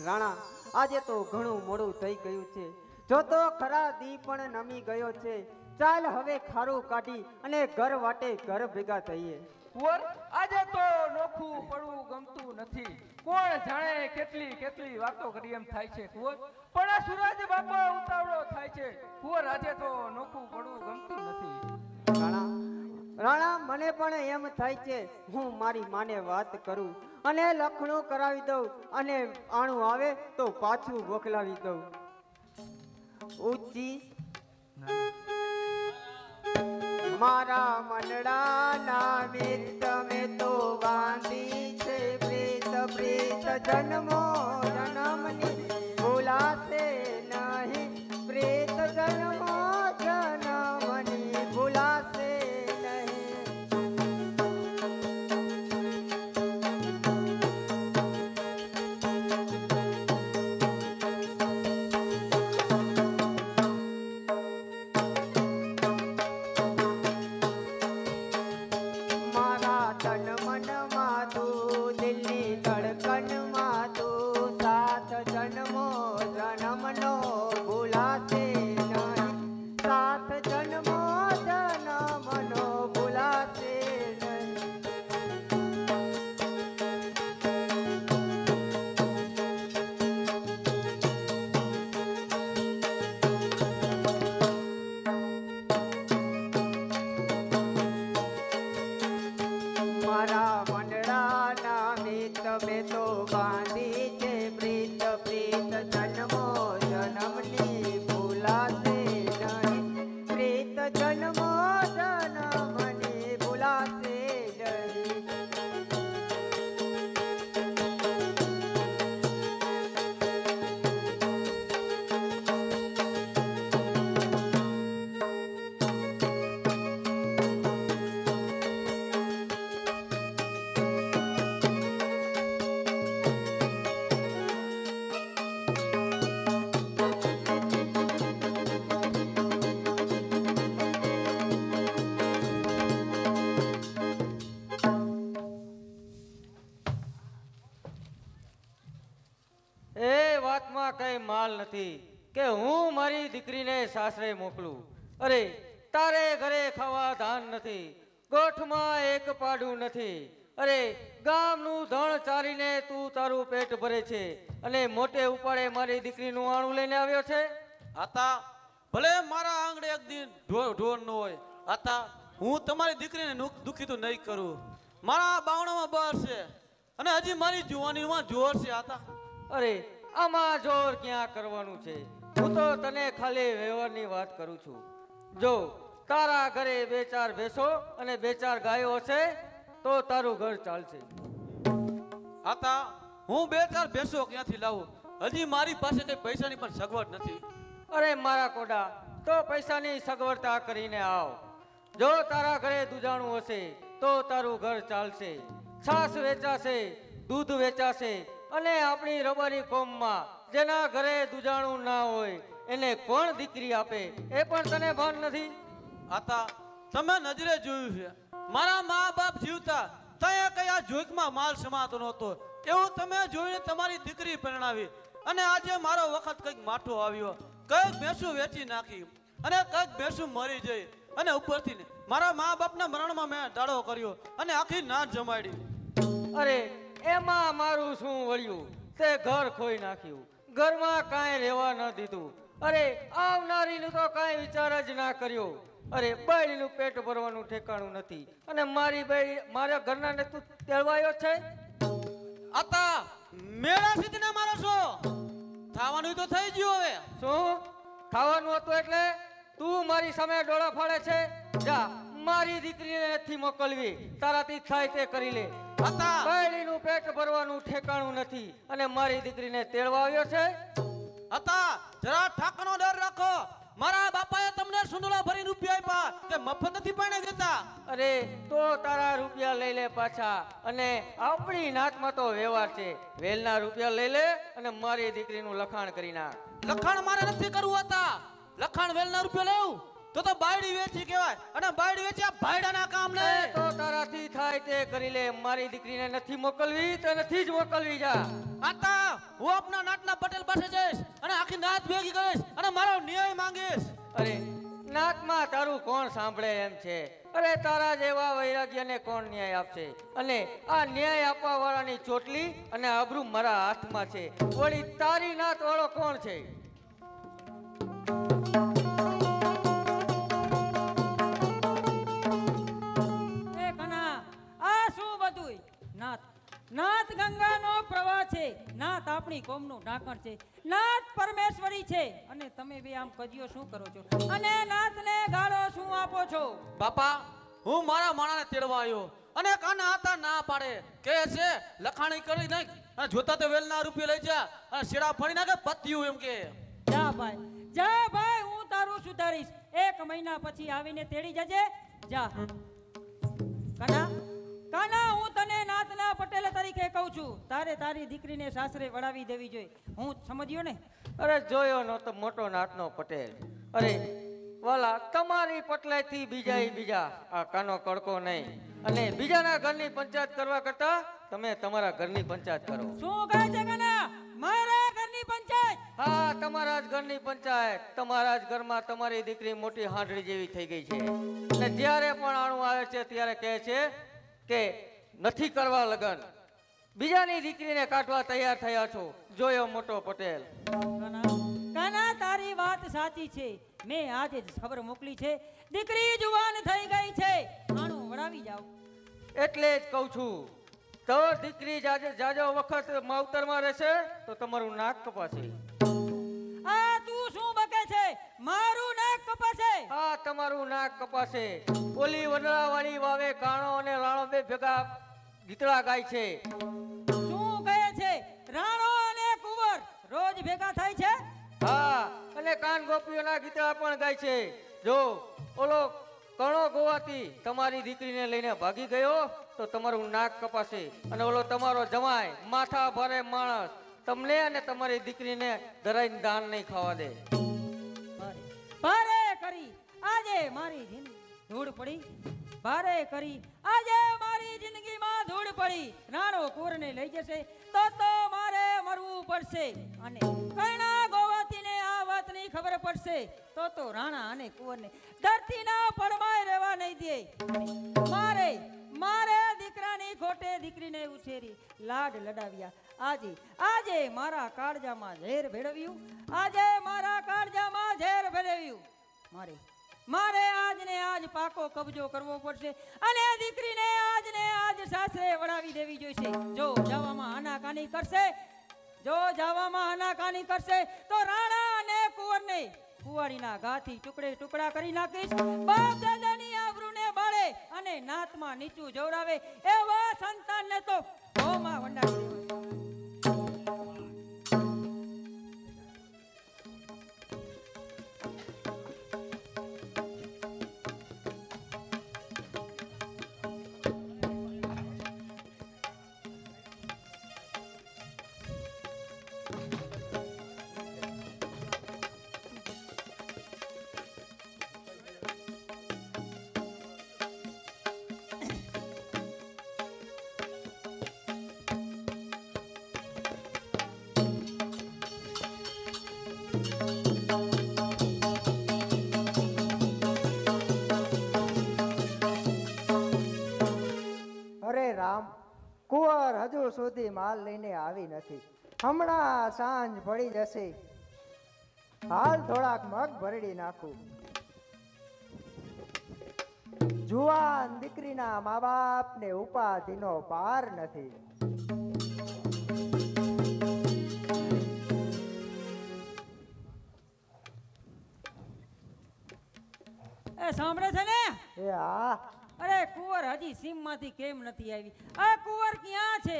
રાણા, આજે તો ઘણું મોડું થઈ ગયું છે. જો તો ખરા દી પણ નમી ગયો છે. ચાલ હવે ખારું કાઢી અને ઘર વાટે ઘર ભેગા થઈએ. કુંવર આજે તો નોખું પડવું ગમતું નથી. કોણ જાણે કેટલી કેટલી વાતો કરી એમ થાય છે કુંવર. પણ આ સુરાજ બાપા ઉતાવળો થાય છે કુંવર. આજે તો નોખું પડવું ગમતું નથી. રાણા મને પણ એમ થાય છે હું મારી માને વાત કરું અને લખણું કરાવી દઉં અને આણું આવે તો પાછું મોકલાવી દઉં. ઊંચી મારા મનડાના મિત મેં તો બાંધી છે પ્રીત પ્રીત જન્મો જન્મની ભૂલાશે નહીં. પ્રીત જન્મો જન્મની ભૂલાશે કઈ માલ નથી કે હું મારી દીકરીને સાસરે મોકલું. અરે તારે ઘરે ખાવા ધાન નથી, ગોઠમાં એક પાડું નથી. અરે ગામનું ધણ ચારીને તું તારું પેટ ભરે છે અને મોટે ઉપાડે મારી દીકરીનું આણું લઈને આવ્યો છે. આતા ભલે મારા આંગણે એક દિન ઢોર ન હોય, આતા હું તમારી દીકરીને દુખી તો નહીં કરું. મારા બાવણામાં બળ છે અને હજી મારી જુવાનીમાં જોર છે. આતા અરે આમાં જોર ક્યાં કરવાનું છે? હું તો તને ખાલી વ્યવહારની વાત કરું છું. જો તારા ઘરે 2-4 ભેંસો અને 2-4 ગાયો હશે તો તારું ઘર ચાલશે. આતા હું 2-4 ભેંસો ક્યાંથી લાવું? હજી મારી પાસે કઈ પૈસાની પણ સગવડ નથી. અરે મારા કોડા, તો પૈસાની સગવડતા કરીને આવ. જો તારા ઘરે દૂધાણું હશે તો તારું ઘર ચાલશે. છાશ વેચાશે, દૂધ વેચાશે અને આપણી રબારી કોમમાં જેના ઘરે દૂધાણું ના હોય એને કોણ દીકરી આપે એ પણ તને ભાન નથી. આતા તમે નજરે જોયું છે, મારા મા બાપ જીવતા તય કયા જોઈકમાં માલ સમાતો નહોતો, એવું તમે જોઈને તમારી દીકરી પરણાવી અને આજે મારો વખત કંઈક માઠો આવ્યો. કઈક ભેંસું વેચી નાખી અને કઈક ભેંસું મરી જઈ અને ઉપરથી મારા મા બાપના મરણમાં મેં દાડો કર્યો અને આખી નાત જમાડી. અરે એમાં મારું શું વળ્યું? તે ઘર ખોઈ નાખ્યું, ઘરમાં કાંઈ રહેવા ન દીધું. અરે આવનારીનું તો કાંઈ વિચાર જ ના કર્યો. અરે બાયડીનું પેટ ભરવાનું ઠેકાણું નથી અને મારી બાયડી મારા ઘરનાને તું તેડવાયો છે. આતા મેળા સીધને મારો છો ખાવાનું તો થઈ ગયું. હવે શું ખાવાનું હતું એટલે તું મારી સામે ડોળા ફાડે છે? જા, મારી દીકરીને નથી મોકલવી, તારાથી થાય તે કરી લે. બાયડીનું પેટ ભરવાનું ઠેકાણું નથી અને મારી દીકરીને તેડવા આવ્યો છે. હતા જરા ઠાકરનો ડર રાખો. મારા બાપાએ તમને સુંદરા ભરી રૂપિયા આપ્યા કે મફત નથી પાણી દેતા. અરે તો તારા રૂપિયા લઈ લે પાછા અને આપણી નાતમાં તો વ્યવહાર છે. વેલના રૂપિયા લઈ લે અને મારી દીકરીનું લખાણ કરી નાખ. લખાણ મારે નથી કરવું. હતા લખાણ વેલના રૂપિયા લેવું તો બાયડી વેચી કહેવાય અને બાયડી વેચી આ ભાઈડાના કામ ને. તો તારાથી થાય તે કરી લે. મારી દીકરીને નથી મોકલવી તો નથી જ મોકલવી. જા. આતા હું આપના નાતના પટેલ પાસે જઈશ અને આખી નાત ભેગી કરીશ અને મારો ન્યાય માંગીશ. અરે નાતમાં આ તારું કોણ સાંભળે એમ છે? અરે તારા જેવા વૈરાગ્યને કોણ ન્યાય આપશે? અને આ ન્યાય આપવા વાળાની ચોટલી અને આબરૂ મારા હાથમાં છે. વળી તારી નાત વાળો કોણ છે? એ કના આ શું બધુંય? નાથ નાથ ગંગાનો પ્રવાહ છે, નાથ આપણી કોમનું ઢાંકણ છે, નાથ પરમેશ્વરી છે, અને તમે બે આમ કજિયો શું કરો છો અને નાથને ગાળો શું આપો છો? બાપા, હું મારા માણાને તેડવા આવ્યો અને કાના હતા ના પાડે, કે છે લખાણી કરી નાખ અને જોતા તો વેલના રૂપિયા લઈ જા અને શેડા ફરી નાખે પત્યું એમ કે. જા ભાઈ, હું તારું સુધારીશ. 1 મહિના પછી આવીને તેડી જજે. જા કાના, કાના, હું તને નાથના પટેલ તરીકે કહું છું, તારે તારી દીકરીને સાસરે વળાવી દેવી જોઈએ. હું સમજ્યો ને? અરે જોયો નતો મોટો નાથનો પટેલ. અરે વાલા, તમારી પટલાઈથી બીજા આ કાનો કડકો નહીં. અને બીજાના ઘરની પંચાયત કરવા કરતા તમે તમારા ઘરની પંચાયત કરો. શું કહે છે કાના? મારા ઘરની પંચાયત? હા, તમારા જ ઘરની પંચાયત. તમારા જ ઘરમાં તમારી દીકરી મોટી હાંડળી જેવી થઈ ગઈ છે. અને જ્યારે પણ આણું આવે છે ત્યારે કહે છે કે નથી કરવા લગન. બીજાની દીકરીને કાઢવા તૈયાર થયા છો. જોયો મોટો પટેલ. કાના, તારી વાત સાચી છે. મેં આજે જ ખબર મોકલી છે, દીકરી જુવાન થઈ ગઈ છે, આણું વળાવી જાવ. એટલે જ કહું છું, તો દીકરી જાજો વખત માવતરમાં રહેશે તો તમારું નાક કપાશે. આ તું શું બકે છે? મારું નાક કપાશે? હા, તમારું નાક કપાશે. ઓલી વનરાવાળી વાવે કાણો અને રાણો બે ભેગા ગીતડા ગાય છે. શું કહે છે? રાણો અને કુંવર રોજ ભેગા થાય છે? હા, અને કાન ગોપીઓના ગીતડા પણ ગાય છે. જો ઓલો કણો ગોવાથી તમારી દીકરીને લઈને ભાગી ગયો તો તમારું નાક કપાશે. અને ઓલો તમારો જમાય માથા ભારે માણસ તમને અને તમારી દીકરીને ધરાઈને દાન નહીં ખાવા દે. ભારે કરી આજે મારી જિંદગી ધૂળ પડી, ભારે કરી આજે મારી જિંદગીમાં ધૂળ પડી. રાણો કુંવરને લઈ જશે તો મારે મરવું પડશે. અને કણા ગોવાતીને આ વાતની ખબર પડશે તો રાણા અને કુંવરને ધરતીના પડમાં રહેવા નહીં દે. મારે દીકરાની ખોટે દીકરીને ઉછેરી લાડ લડાવ્યા. આજે મારા કાળજામાં ઝેર ભેળવ્યું. આજે મારા કાળજામાં ઝેર ભેળવ્યું. મારે આજને આજ પાકો કબજો કરવો પડશે અને દીકરીને આજને આજ સાસરે વળાવી દેવી જોઈશે. જો જવામાં આનાકાની કરશે તો રાણા અને કુંવરને કુંવાડીના ઘાથી ટુકડા કરી નાખીશ. બાપ દાદાની આબરૂને બાળે અને નાતમાં નીચું જવરાવે એવા સંતાનને તો ગોમાં વંડાવી દેવાય. કુંવર હજુ સુધી માલ લઈને આવી નથી. હમણાં સાંજ પડી જશે. હાલ થોડાક મગ ભરડી નાખું. જુવાન દીકરીના મા બાપ ને ઉપાધિનો પાર નથી. સાંભળે છે ને? એ હા. અરે કુંવર હજી સીમમાંથી કેમ નથી આવી? આ કુંવર ક્યાં છે?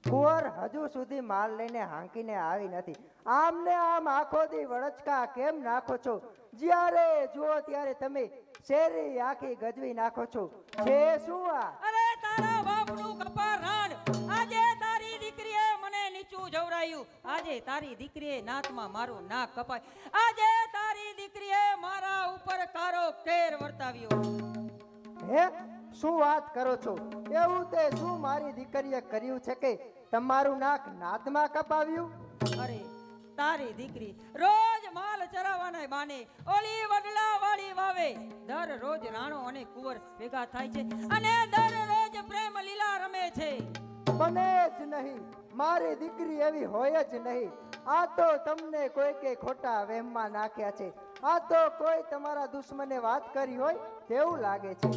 કુંવર હજુ સુધી માલ લઈને હાંકીને આવી નથી. આમને આમ આખો દી વળચકા કેમ નાખો છો? જ્યારે જુઓ ત્યારે તમે શેરી આખી ગજવી નાખો છો. છે શું આ? અરે તારા બાપનું કપાર રાડ. આજે તારી દીકરીએ મને નીચું જવરાયું. આજે તારી દીકરીએ નાતમાં મારું નાક કપાય. આજે તારી દીકરીએ મારા ઉપર કારો કેર વર્તાવ્યો. હે, શું વાત કરો છો? એવું તે શું મારી દીકરીએ કર્યું છે કે તમારું નાક નાતમાં કપાવ્યું? અરે તારી દીકરી રોજ માલ ચરાવવાના બાને ઓલી વડલા વાળી વાવે દરરોજ રાણો અને કુંવર ભેગા થાય છે અને દરરોજ પ્રેમ લીલા રમે છે. બને જ નહીં, મારી દીકરી એવી હોય જ નહીં. આ તો તમને કોઈકે ખોટા વહેમમાં નાખ્યા છે. આ તો કોઈ તમારા દુશ્મને વાત કરી હોય તેવું લાગે છે.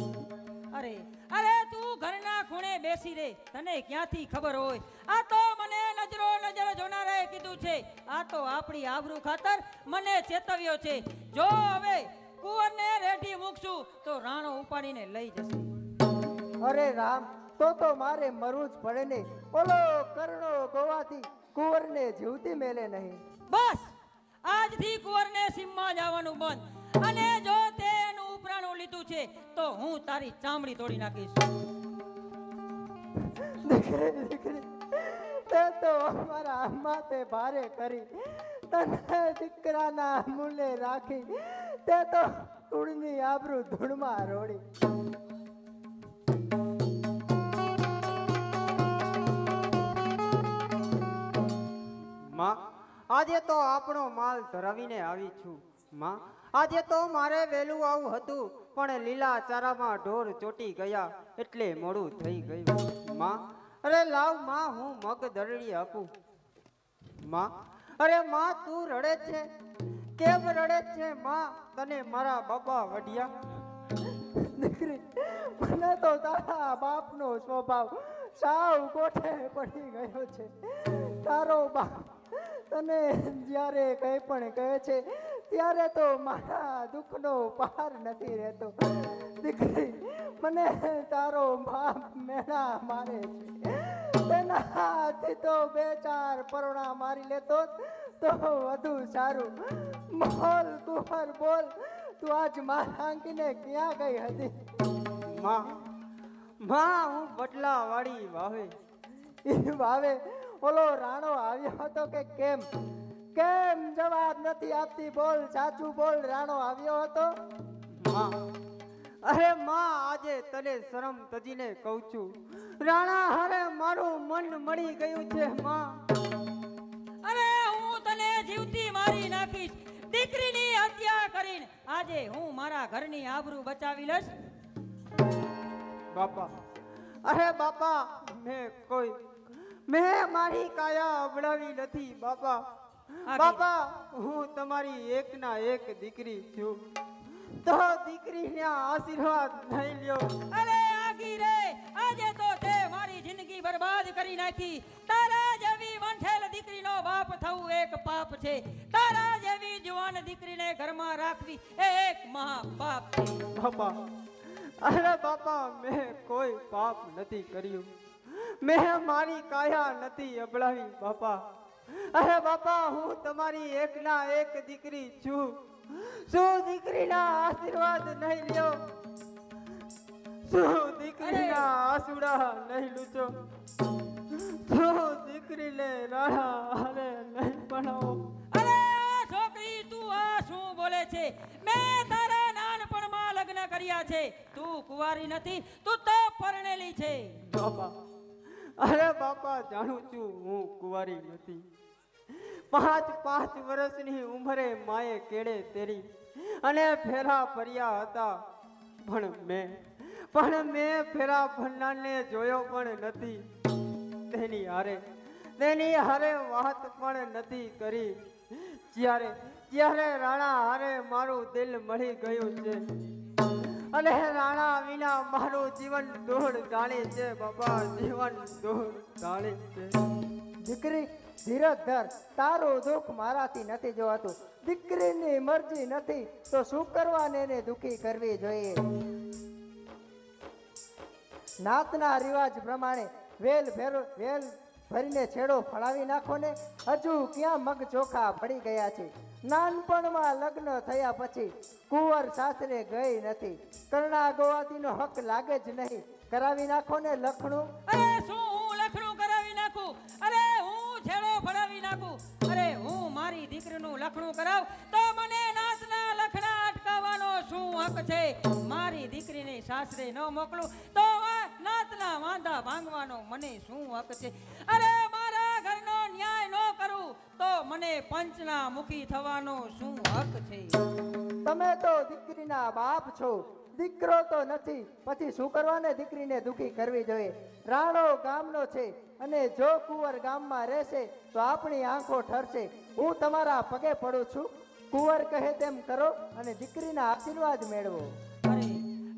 અરે અરે તું ઘરના ખૂણે બેસી રે, તને ક્યાંથી ખબર હોય? આ તો મને નજર જોનારાએ કીધું છે. આ તો આપણી આબરૂ ખાતર મને ચેતવ્યો છે. જો હવે કુંવરને રેઢી મૂકશું તો રાણો ઉપાડીને લઈ જશે. અરે રામ, તો મારે મરવું જ પડે ને. ઓલો કરણો ગોવાથી કુંવરને જીવતી મેલે નહીં. બસ આજથી કુંવરને સીમમાં જવાનું બંધ. અને જો તે એનું ઉપરાણું લીધું છે તો હું તારી ચામડી તોડી નાખીશ. દીકરી તે તો અમારા માથે ભારે કરી, તને દીકરાના મૂલે રાખી, તે તો કુળની આબરૂ ધૂળમાં રોડી. માં, આજે તો આપણો માલ ધરાવીને આવી છું. માં, આજે તો મારે વહેલું આવું હતું, પણ લીલા ચારામાં ઢોર ચોટી ગયા એટલે મોડું થઈ ગયું. માં, અરે લાવ માં, હું મગ દરડી આપું. માં, અરે માં, તું રડે છે? કેમ રડે છે માં? તને મારા બાપા વઢિયા? દીકરી, મને તો તારા બાપનો સ્વભાવ સાવ કોઠે પડી ગયો છે. તારો બાપ તને જ્યારે કંઈ પણ કહે છે ત્યારે તો મારા દુઃખનો પાર નથી રહેતો. દીકરી, મને તારો બાપ મેણા મારે છે. તેના હાથથી તો 2-4 પરોણા મારી લેતો તો વધુ સારું. બોલ કુંવર, બોલ, તું આજ મારાંગીને ક્યાં ગઈ હતી? માં, હું બદલા વાળી વાવે. વાવે ઓલો રાણો આવ્યો હતો કે કેમ? કેમ જવાબ નથી આપતી? બોલ, સાચું બોલ, રાણો આવ્યો હતો? માં, અરે માં, આજે તને શરમ તજીને કહું છું, રાણા હારે મારું મન મળી ગયું છે. માં, અરે હું તને જીવતી મારી નાખીશ. દીકરીની હત્યા કરીને આજે હું મારા ઘરની આબરૂ બચાવી લઈશ. બાપા, અરે બાપા, મેં મારી કાયા અબડાવી નથી. બાપા, બાપા, હું તમારી એકના એક દીકરી છું, તો દીકરીના આશીર્વાદ નહીં લ્યો. અરે આગી રે, આજે તો તે મારી જિંદગી બરબાદ કરી નાખી. તારા જેવી વંઠેલ દીકરીનો બાપ થવું એક પાપ છે. તારા જેવી જુવાન દીકરીને ઘરમાં રાખવી એ એક મહાપાપ છે. બાપા, અરે બાપા, મેં કોઈ પાપ નથી કર્યું. મેં મારી કાયા નથી અબળાવી. બાપા, અરે બાપા, હું તમારી એકના એક દીકરી છું. શું દીકરીના આશીર્વાદ નહીં લ્યો? શું દીકરીના આસુડા નહીં લૂછો? શું દીકરીને રાણા હારે નહીં બનાવો? અરે આ છોકરી, તું આ શું બોલે છે? મેં તારા નાનપણમાં લગ્ન કર્યા છે. તું કુંવારી નથી, તું તો પરણેલી છે. બાપા, અરે બાપા, જાણું છું હું કુંવારી નથી. 5 વર્ષની ઉંમરે માએ કેળે તેરી અને ફેરા ફર્યા હતા, પણ મેં ફેરા ફરનારને જોયો પણ નથી. તેની હારે વાત પણ નથી કરી. જ્યારે રાણા હારે મારું દિલ મળી ગયું છે, અને રાણા વિના મારું જીવન દોડ જાણે છે. બાપા, જીવન દોડ જાણે છે. દીકરી, ધીરજ ધર. તારું દુઃખ મારાથી નથી જોવાતું. દીકરીની મરજી નથી તો શું કરવાને એને દુઃખી કરવી જોઈએ? નાતના રિવાજ પ્રમાણે વેલ ભરીને છેડો ફળાવી નાખો ને. હજુ ક્યાં મગ ચોખા પડી ગયા છે? નાનપણમાં લગ્ન થયા પછી કુંવર સાસરે ગઈ નથી. કરણા ગોવાતીનો હક લાગે જ નહીં. કરાવી નાખો ને લખણું. અરે શું હું લખણું કરાવી નાખું? અરે હું છેડો ફળાવી નાખું? અરે હું મારી દીકરીનું લખણું કરાવ તો મને નાતના લખણા અટકાવવાનો શું હક છે? મારી દીકરીને સાસરે ન મોકલું તો નાતના વાંધા ભાંગવાનો મને શું હક છે? અરે મારા ઘરનો ન્યાય ન કરું તો મને મને પંચના મુખી થવાનો શું હક છે? તમે તો દીકરીના બાપ છો, દીકરો તો નથી, પછી શું કરવાને દીકરીને દુખી કરવી જોઈએ? રાણો ગામનો છે અને જો કુંવર ગામમાં રહેશે તો આપણી આંખો ઠરશે. હું તમારા પગે પડું છું, કુંવર કહે તેમ કરો અને દીકરીના આશીર્વાદ મેળવો.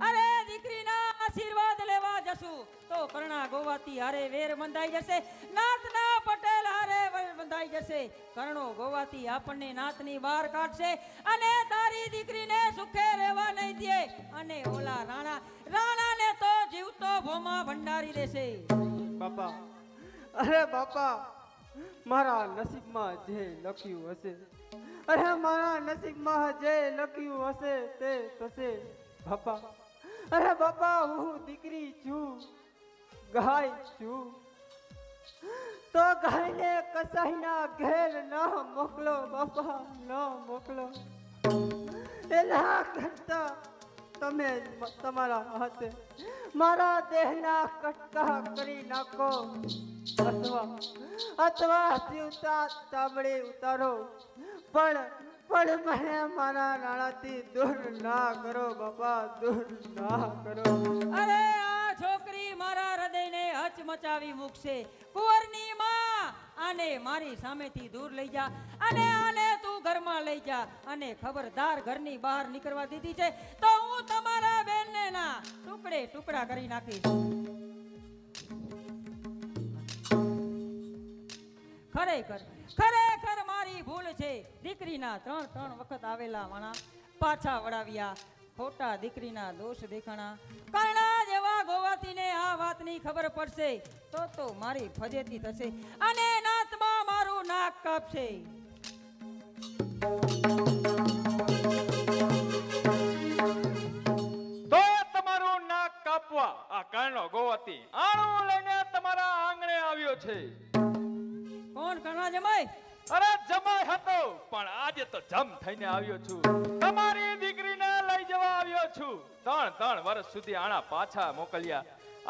અરે દીકરીના આશીર્વાદ લેવા જશું તો કર્ણા ગોવાતી હારે વેર બંધાઈ જશે, નાતના પટેલ હારે વેર બંધાઈ જશે. કર્ણો ગોવાતી આપણને નાતની બહાર કાઢશે અને તારી દીકરીને સુખે રહેવા નહીં દે, અને ઓલા રાણાને તો જીવતો ભોમાં ભંડારી દેશે. બાપા, અરે બાપા, મારા નસીબમાં જે લખ્યું હશે, અરે મારા નસીબમાં જે લખ્યું હશે તે થશે બાપા. અરે બાપા, હું દીકરી છું, ગાય છું, તો ગાયને કસાઈના ઘેર ના મોકલો બાપા, ના મોકલો. એના કરતા તમે તમારા હાથે મારા દેહના કટકા કરી નાખો, અથવા જીવતા તાંબડી ઉતારો, પણ મને મારા નાણાથી દૂર ના કરો બાપા, દૂર ના કરો. અરે આ છોકરી મારા હૃદયને હચમચાવી મૂકશે. કુંવરની માં, આને મારી સામેથી દૂર લઈ જા અને આને તું ઘરમાં લઈ જા, અને ખબરદાર ઘરની બહાર નીકળવા દીધી છે તો હું તમારા બેનને ના ટુકડે ટુકડા કરી નાખીશ. ખરેખર મારી ભૂલ છે. દીકરીના ત્રણ વખત આવેલા માણા પાછા વળાવ્યા, ખોટા દીકરીના દોષ દેખાણા. કર્ણા જેવા ગોવાતીને આ વાતની ખબર પડશે તો મારી ફજેતી થશે અને નાતમાં મારું નાક કાપશે. તો તમારું નાક કાપવા આ કર્ણો ગોવાતી આણું લઈને તમારા આંગણે આવ્યો છે. કોણ કર્ણા જમાઈ? અરે જમાઈ હતો, પણ આજે તો જમ થઈને આવ્યો છું. તમારી દીકરીને લઈ જવા આવ્યો છું. 3 વર્ષ સુધી આણા પાછા મોકલ્યા,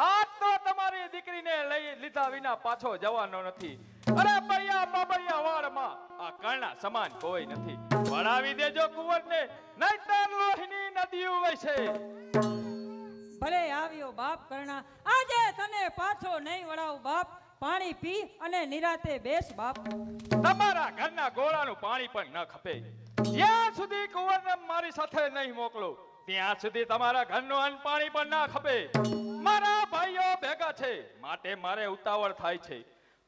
આજ તો તમારી દીકરીને લઈ લીધા વિના પાછો જવાનો નથી. અરે બળિયા બાબળિયા વાળમાં આ કર્ણા સમાન કોઈ નથી. વળાવી દેજો કુંવરને, નહીંતર લોહીની નદીઓ વહેશે. ભલે આવ્યો બાપ કર્ણા, આજે તને પાછો નહીં વળાવ બાપ. પાણી પી અને નિરાતે બેસ બાપ. તમારા ઘરના ગોળાનું પાણી પણ ન ખપે. જ્યાં સુધી કુંવરને મારી સાથે નહીં મોકલો ત્યાં સુધી તમારા ઘરનું અન્ન પાણી પણ ના ખપે. મારા ભાઈઓ ભેગા છે માટે મારે ઉતાવળ થાય છે.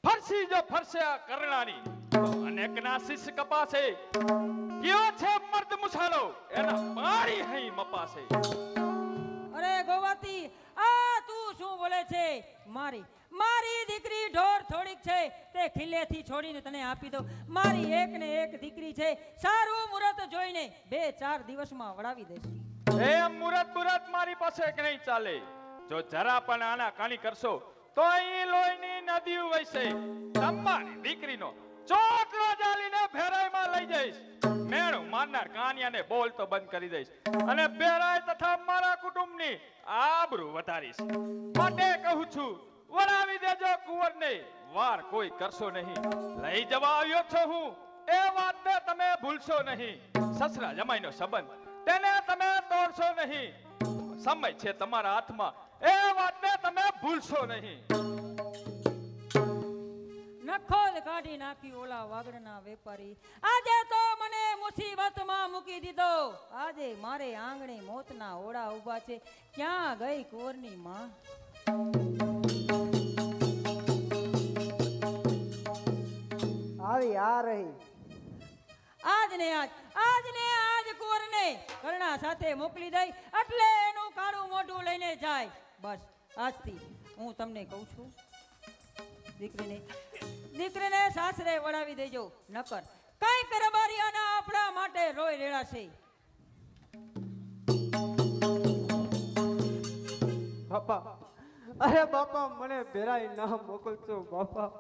ફરસી જો ફરશે આ કર્ણાની તો અનેકના શીશ કપાશે. કયો છે મર્દ મુસાલો, એના પાણી અહીં મપાશે. અરે ગોવાતી, આ તું શું બોલે છે? મારી દીકરી ઢોર થોડીક છે તે ખીલેથી છોડીને તને આપી દો. મારી એક ને એક દીકરી છે, સારું મુહૂર્ત જોઈને 2-4 દિવસમાં વળાવી દઈશ. એમ મુહૂર્ત મારી પાસે કે નહીં ચાલે. જો જરા પણ આના કાણી કરશો તો અહીં લોહીની નદીઓ વહેશે. તમારી દીકરીનો ચોટલો જાલીને ભેરાઈમાં લઈ જઈશ. મેણું મારનાર કાનિયાને બોલતો બંધ કરી દઈશ અને ભેરાઈ તથા મારા કુટુંબની આબરૂ વધારીશ. માટે કહું છું, વળાવી દેજો કુંવરને, વાર કોઈ કરશો નહીં. લઈ જવા આવ્યો છો હું, એ વાતને તમે ભૂલશો નહીં. સસરા જમાઈનો સંબંધ તેને તમે તોડશો નહીં. સમય છે તમારા હાથમાં, એ વાતને તમે ભૂલશો નહીં. નખોદ કાઢી નાખી ઓલા વાગડના વેપારી, આજે તો મને મુસીબતમાં મૂકી દીધો. આજે મારે આંગણે મોતના ઓળા ઊભા છે. ક્યાં ગઈ કુંવરની માં? આવી આ રહી. આજ કુંવરને કર્ણા સાથે મોકલી દઈ એટલે એનું કાળું મોઢું લઈને જાય. બસ આજથી હું તમને કહું છું, દીકરીને સાસરે વળાવી દેજો, નકર કઈક રબારિયાના આપણા માટે રોઈ રેડાશે. બાપા, અરે બાપા, મને ભેરાઈ ના મોકલશો બાપા.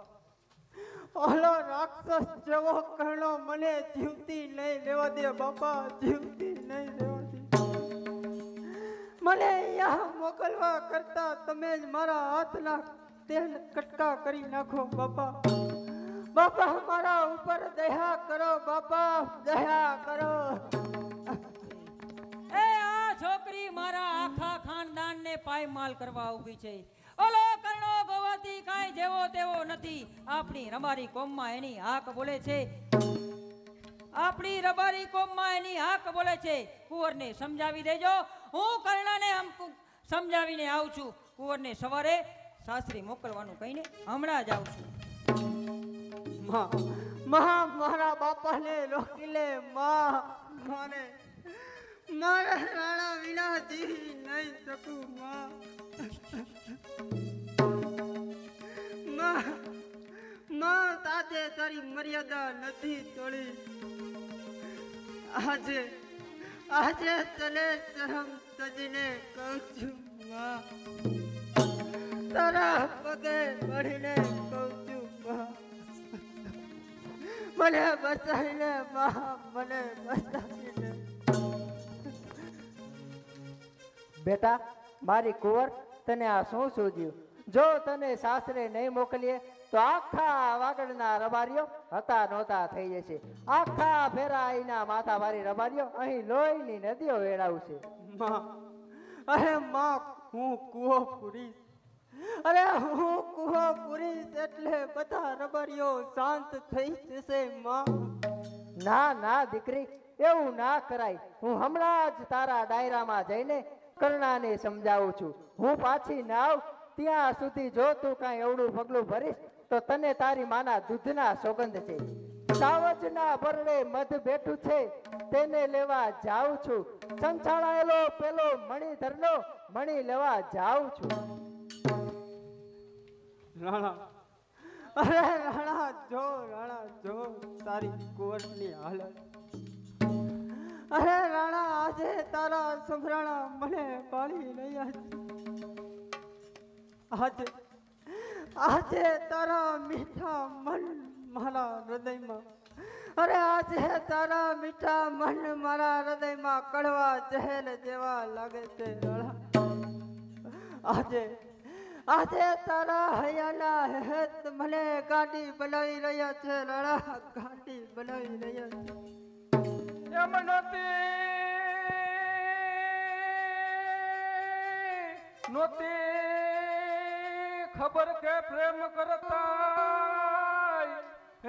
ઓલો રાક્ષસ જેવો કર્ણો મને જીવતી નહીં લેવા દે બાપા, જીવતી નહીં લેવા દે. મને અહીંયા મોકલવા કરતા તમે જ મારા હાથના તેલ કટકા કરી નાખો બાપા. બાપા મારા ઉપર દયા કરો બાપા, દયા કરો. એ આ છોકરી મારા આખા ખાનદાનને પાયમાલ કરવા ઊભી છે. ઓલો કર્ણો ગોવાતી કાંઈ જેવો તેવો નથી. આપણી રબારી કોમમાં એની હાક બોલે છે. આપણી રબારી કોમમાં એની હાક બોલે છે. કુંવરને સમજાવી દેજો. હું કર્ણને સમજાવીને આવું છું. કુંવરને સવારે સાસરી મોકલવાનું કહીને હમણાં જ આવું છું. મારા બાપાને રોકી લે માં. મારા રાણા વિના જીવી નહીં શકું માં. તાજે તારી મર્યાદા નથી તોડી. આજે તને શરમ તજીને કહું છું માં. તારા પગે પડીને કહું છું માં. મને બચાવીને માં, મને બચાવીને. બેટા મારી કુંવર, તને આ શું સૂઝ્યું? જો તને સાસરે નહીં મોકલીએ તો આખા વાગડના રબારીઓ હતા નહોતા થઈ જશે. આખા ફેરા અહીંના માથા વાળી રબારીઓ અહીં લોહીની નદીઓ વેડાવશે. અરે માં, હું કૂવો પૂરીશ. અરે હું કૂવો પૂરીશ એટલે બધા રબારીઓ શાંત થઈ જશે માં. ના ના દીકરી, એવું ના કરાય. હું હમણાં જ તારા ડાયરામાં જઈને કર્ણાને સમજાવું છું. હું પાછી ના આવ ત્યાં સુધી જો તું કાંઈ એવડું પગલું ભરીશ તો તને તારી માના દૂધના સોગંદ છે. સાવજના બરડે મધ બેઠું છે તેને લેવા જાઉં છું. સંછાળાયેલો પેલો મણિધરનો મણી લેવા જાઉં છું. રાણા, અરે રાણા જો તારી કુંવરની હાલત. અરે રાણા, આજે તારા સંભરાણા મને પાળી રહ્યા છે. આજે તારા મીઠા મન મારા હૃદયમાં, અરે આજે તારા મીઠા મન મારા હૃદયમાં કડવા જહેર જેવા લાગે છે રાણા. આજે તારા હૈયાના હેત મને ગાંડી બનાવી રહ્યા છે રાણા, ગાંડી બનાવી રહ્યા છે. એમ નોતી ખબર કે પ્રેમ કરતા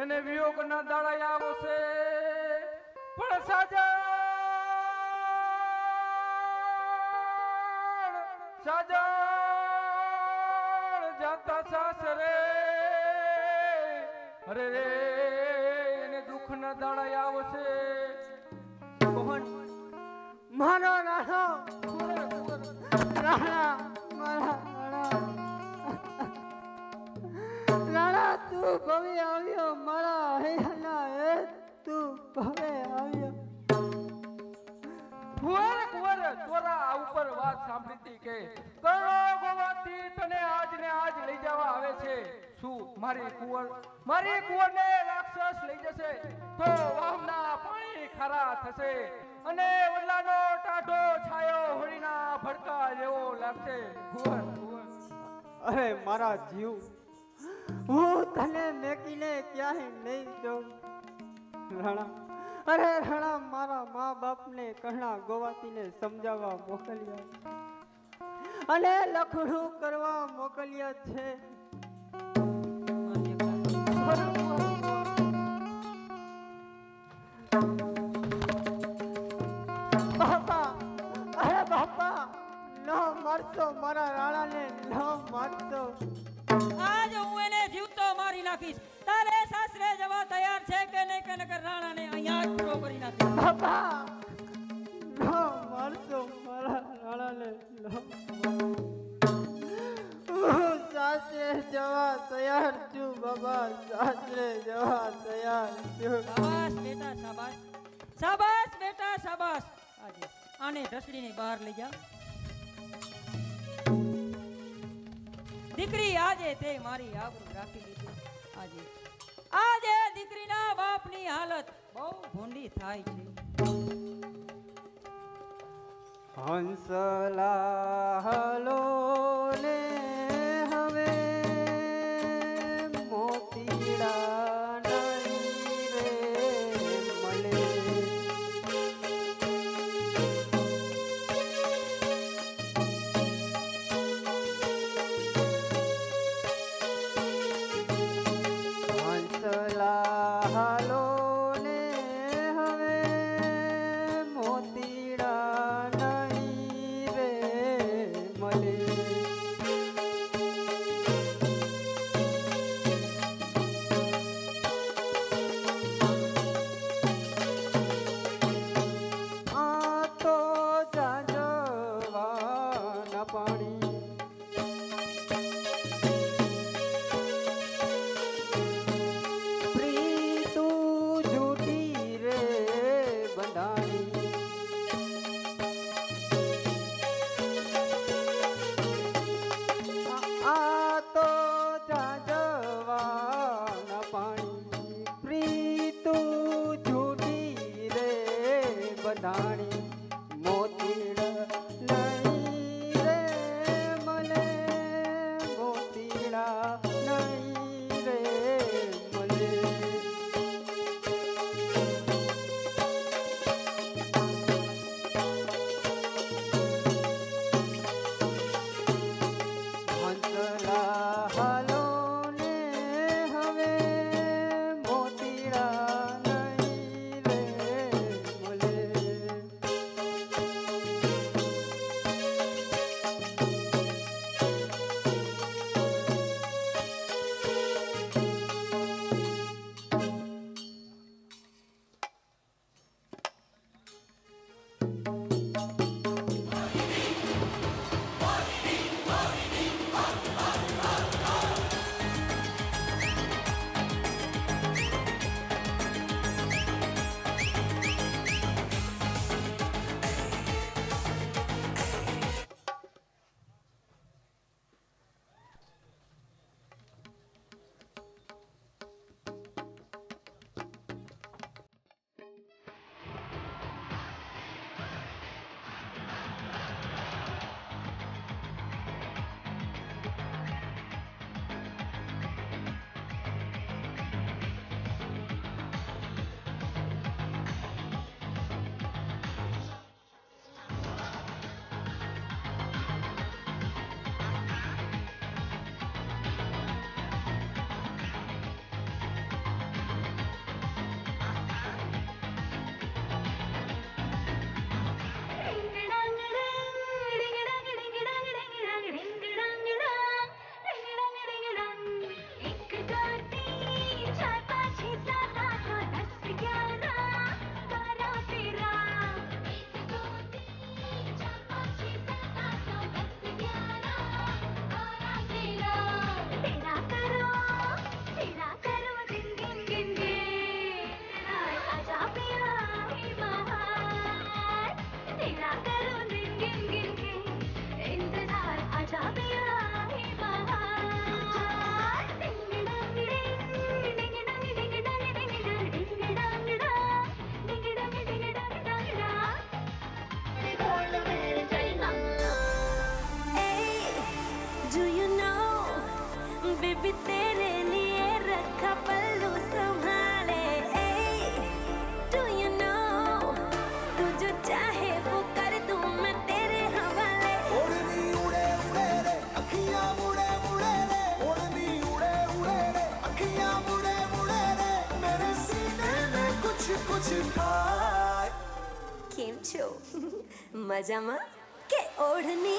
એને વિયોગ ના દાડા આવશે. પણ સાજણ જાતા સાસરે, અરે રે એને દુઃખ ના દાડા આવશે. મારો રાણા, રાણા તું ભવે આવ્યો મારા હૈયાના હે, તું ભવે આવ્યો. કુંવર તોરા ઉપર વાત સાંભળીતી કે કર્ણો ગોવાથી તને આજ ને આજ લઈ જવા આવે છે. શું મારી કુંવરને રાક્ષસ લઈ જશે તો વાવના પાણી ખારા થશે અને વડલાનો ટાઢો છાયો હોળીના ભડકા જેવો લાગશે. કુંવર, અરે મારા જીવ, હું તને મેકીને ક્યાંય નહીં જાઉં રાણા. અરે રાણા, મારા મા બાપને કર્ણા ગોવાતીને સમજાવવા મોકલ્યા અને લખડું કરવા મોકલ્યા છે. બાપા, અરે બાપા, ન મારશો મારા રાણાને, ન મારશો. આજ હું એને જીવતો મારી નાખીશ. તારે સાસરે જવા તૈયાર છે કે નહીં કે નકર રાણાને અહીંયા જ પૂરો કરી નાખીશ. બાપા, ન મારશો મારા રાણાને, હું સાસરે જવા તૈયાર છું બાબા, સાસરે જવા તૈયાર છું. શાબાશ બેટા, શાબાશ, શાબાશ બેટા, શાબાશ. આજે આને ઢસડીને બહાર લઈ જા. દીકરી, આજે તે મારી આબરૂ રાખી લીધી. આજે દીકરીના બાપની હાલત બહુ ભૂંડી થાય છે. હંસલા હલો ને હવે મોતીડા ધાણી મોતીડા નહીં રે મળે મોતીડા નહીં રે મળે હંસલા હાલો ને હવે મોતીડા નહીં રે મળે बेबी तेरे लिए रखा पल्लू संभाले डू यू नो तू जो चाहे वो कर दूं मैं तेरे हवाले ओढ़नी उड़े उड़े रे अखियां मुड़े मुड़े रे ओढ़नी उड़े उड़े रे अखियां मुड़े मुड़े रे मेरे सीने में कुछ कुछ खाए केम छो मजामा के ओढ़नी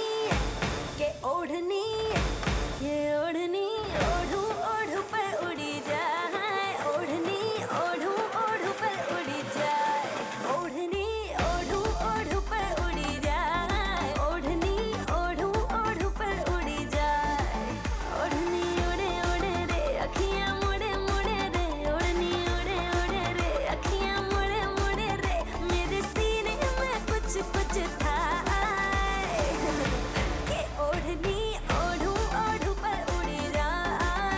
ये ओढ़नी ओढ़ू ओढ़ू पर उड़ी जाए ओढ़नी ओढ़ू ओढ़ू पर उड़ी जाए ओढ़नी ओढ़ू ओढ़ू पर उड़ी जाए ओढ़नी ओढ़ू ओढ़ू पर उड़ी जाए ओढ़नी उड़े उड़े रे अखियां मुड़े मुड़े रे ओढ़नी उड़े उड़े रे अखियां मुड़े मुड़े रे मेरे सीने में कुछ कुछ था के ओढ़नी ओढ़ू ओढ़ू पर उड़ी जाए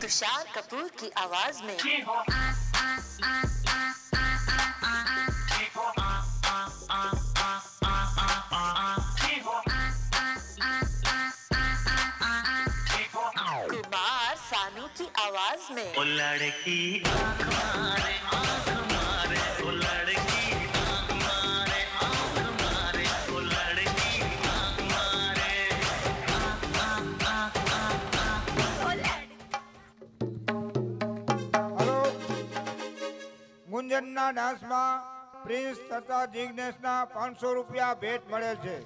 तुषार कपूर की आवाज में कुमार सानू की आवाज में ओ लड़की आँख मारे आँख मारे ओ लड़की आँख मारे आँख मारे ओ लड़की आँख मारे हेलो ગુંજનના ડાન્સમાં પ્રિન્સ તથા જિગ્નેશના 500 રૂપિયા ભેટ મળે છે.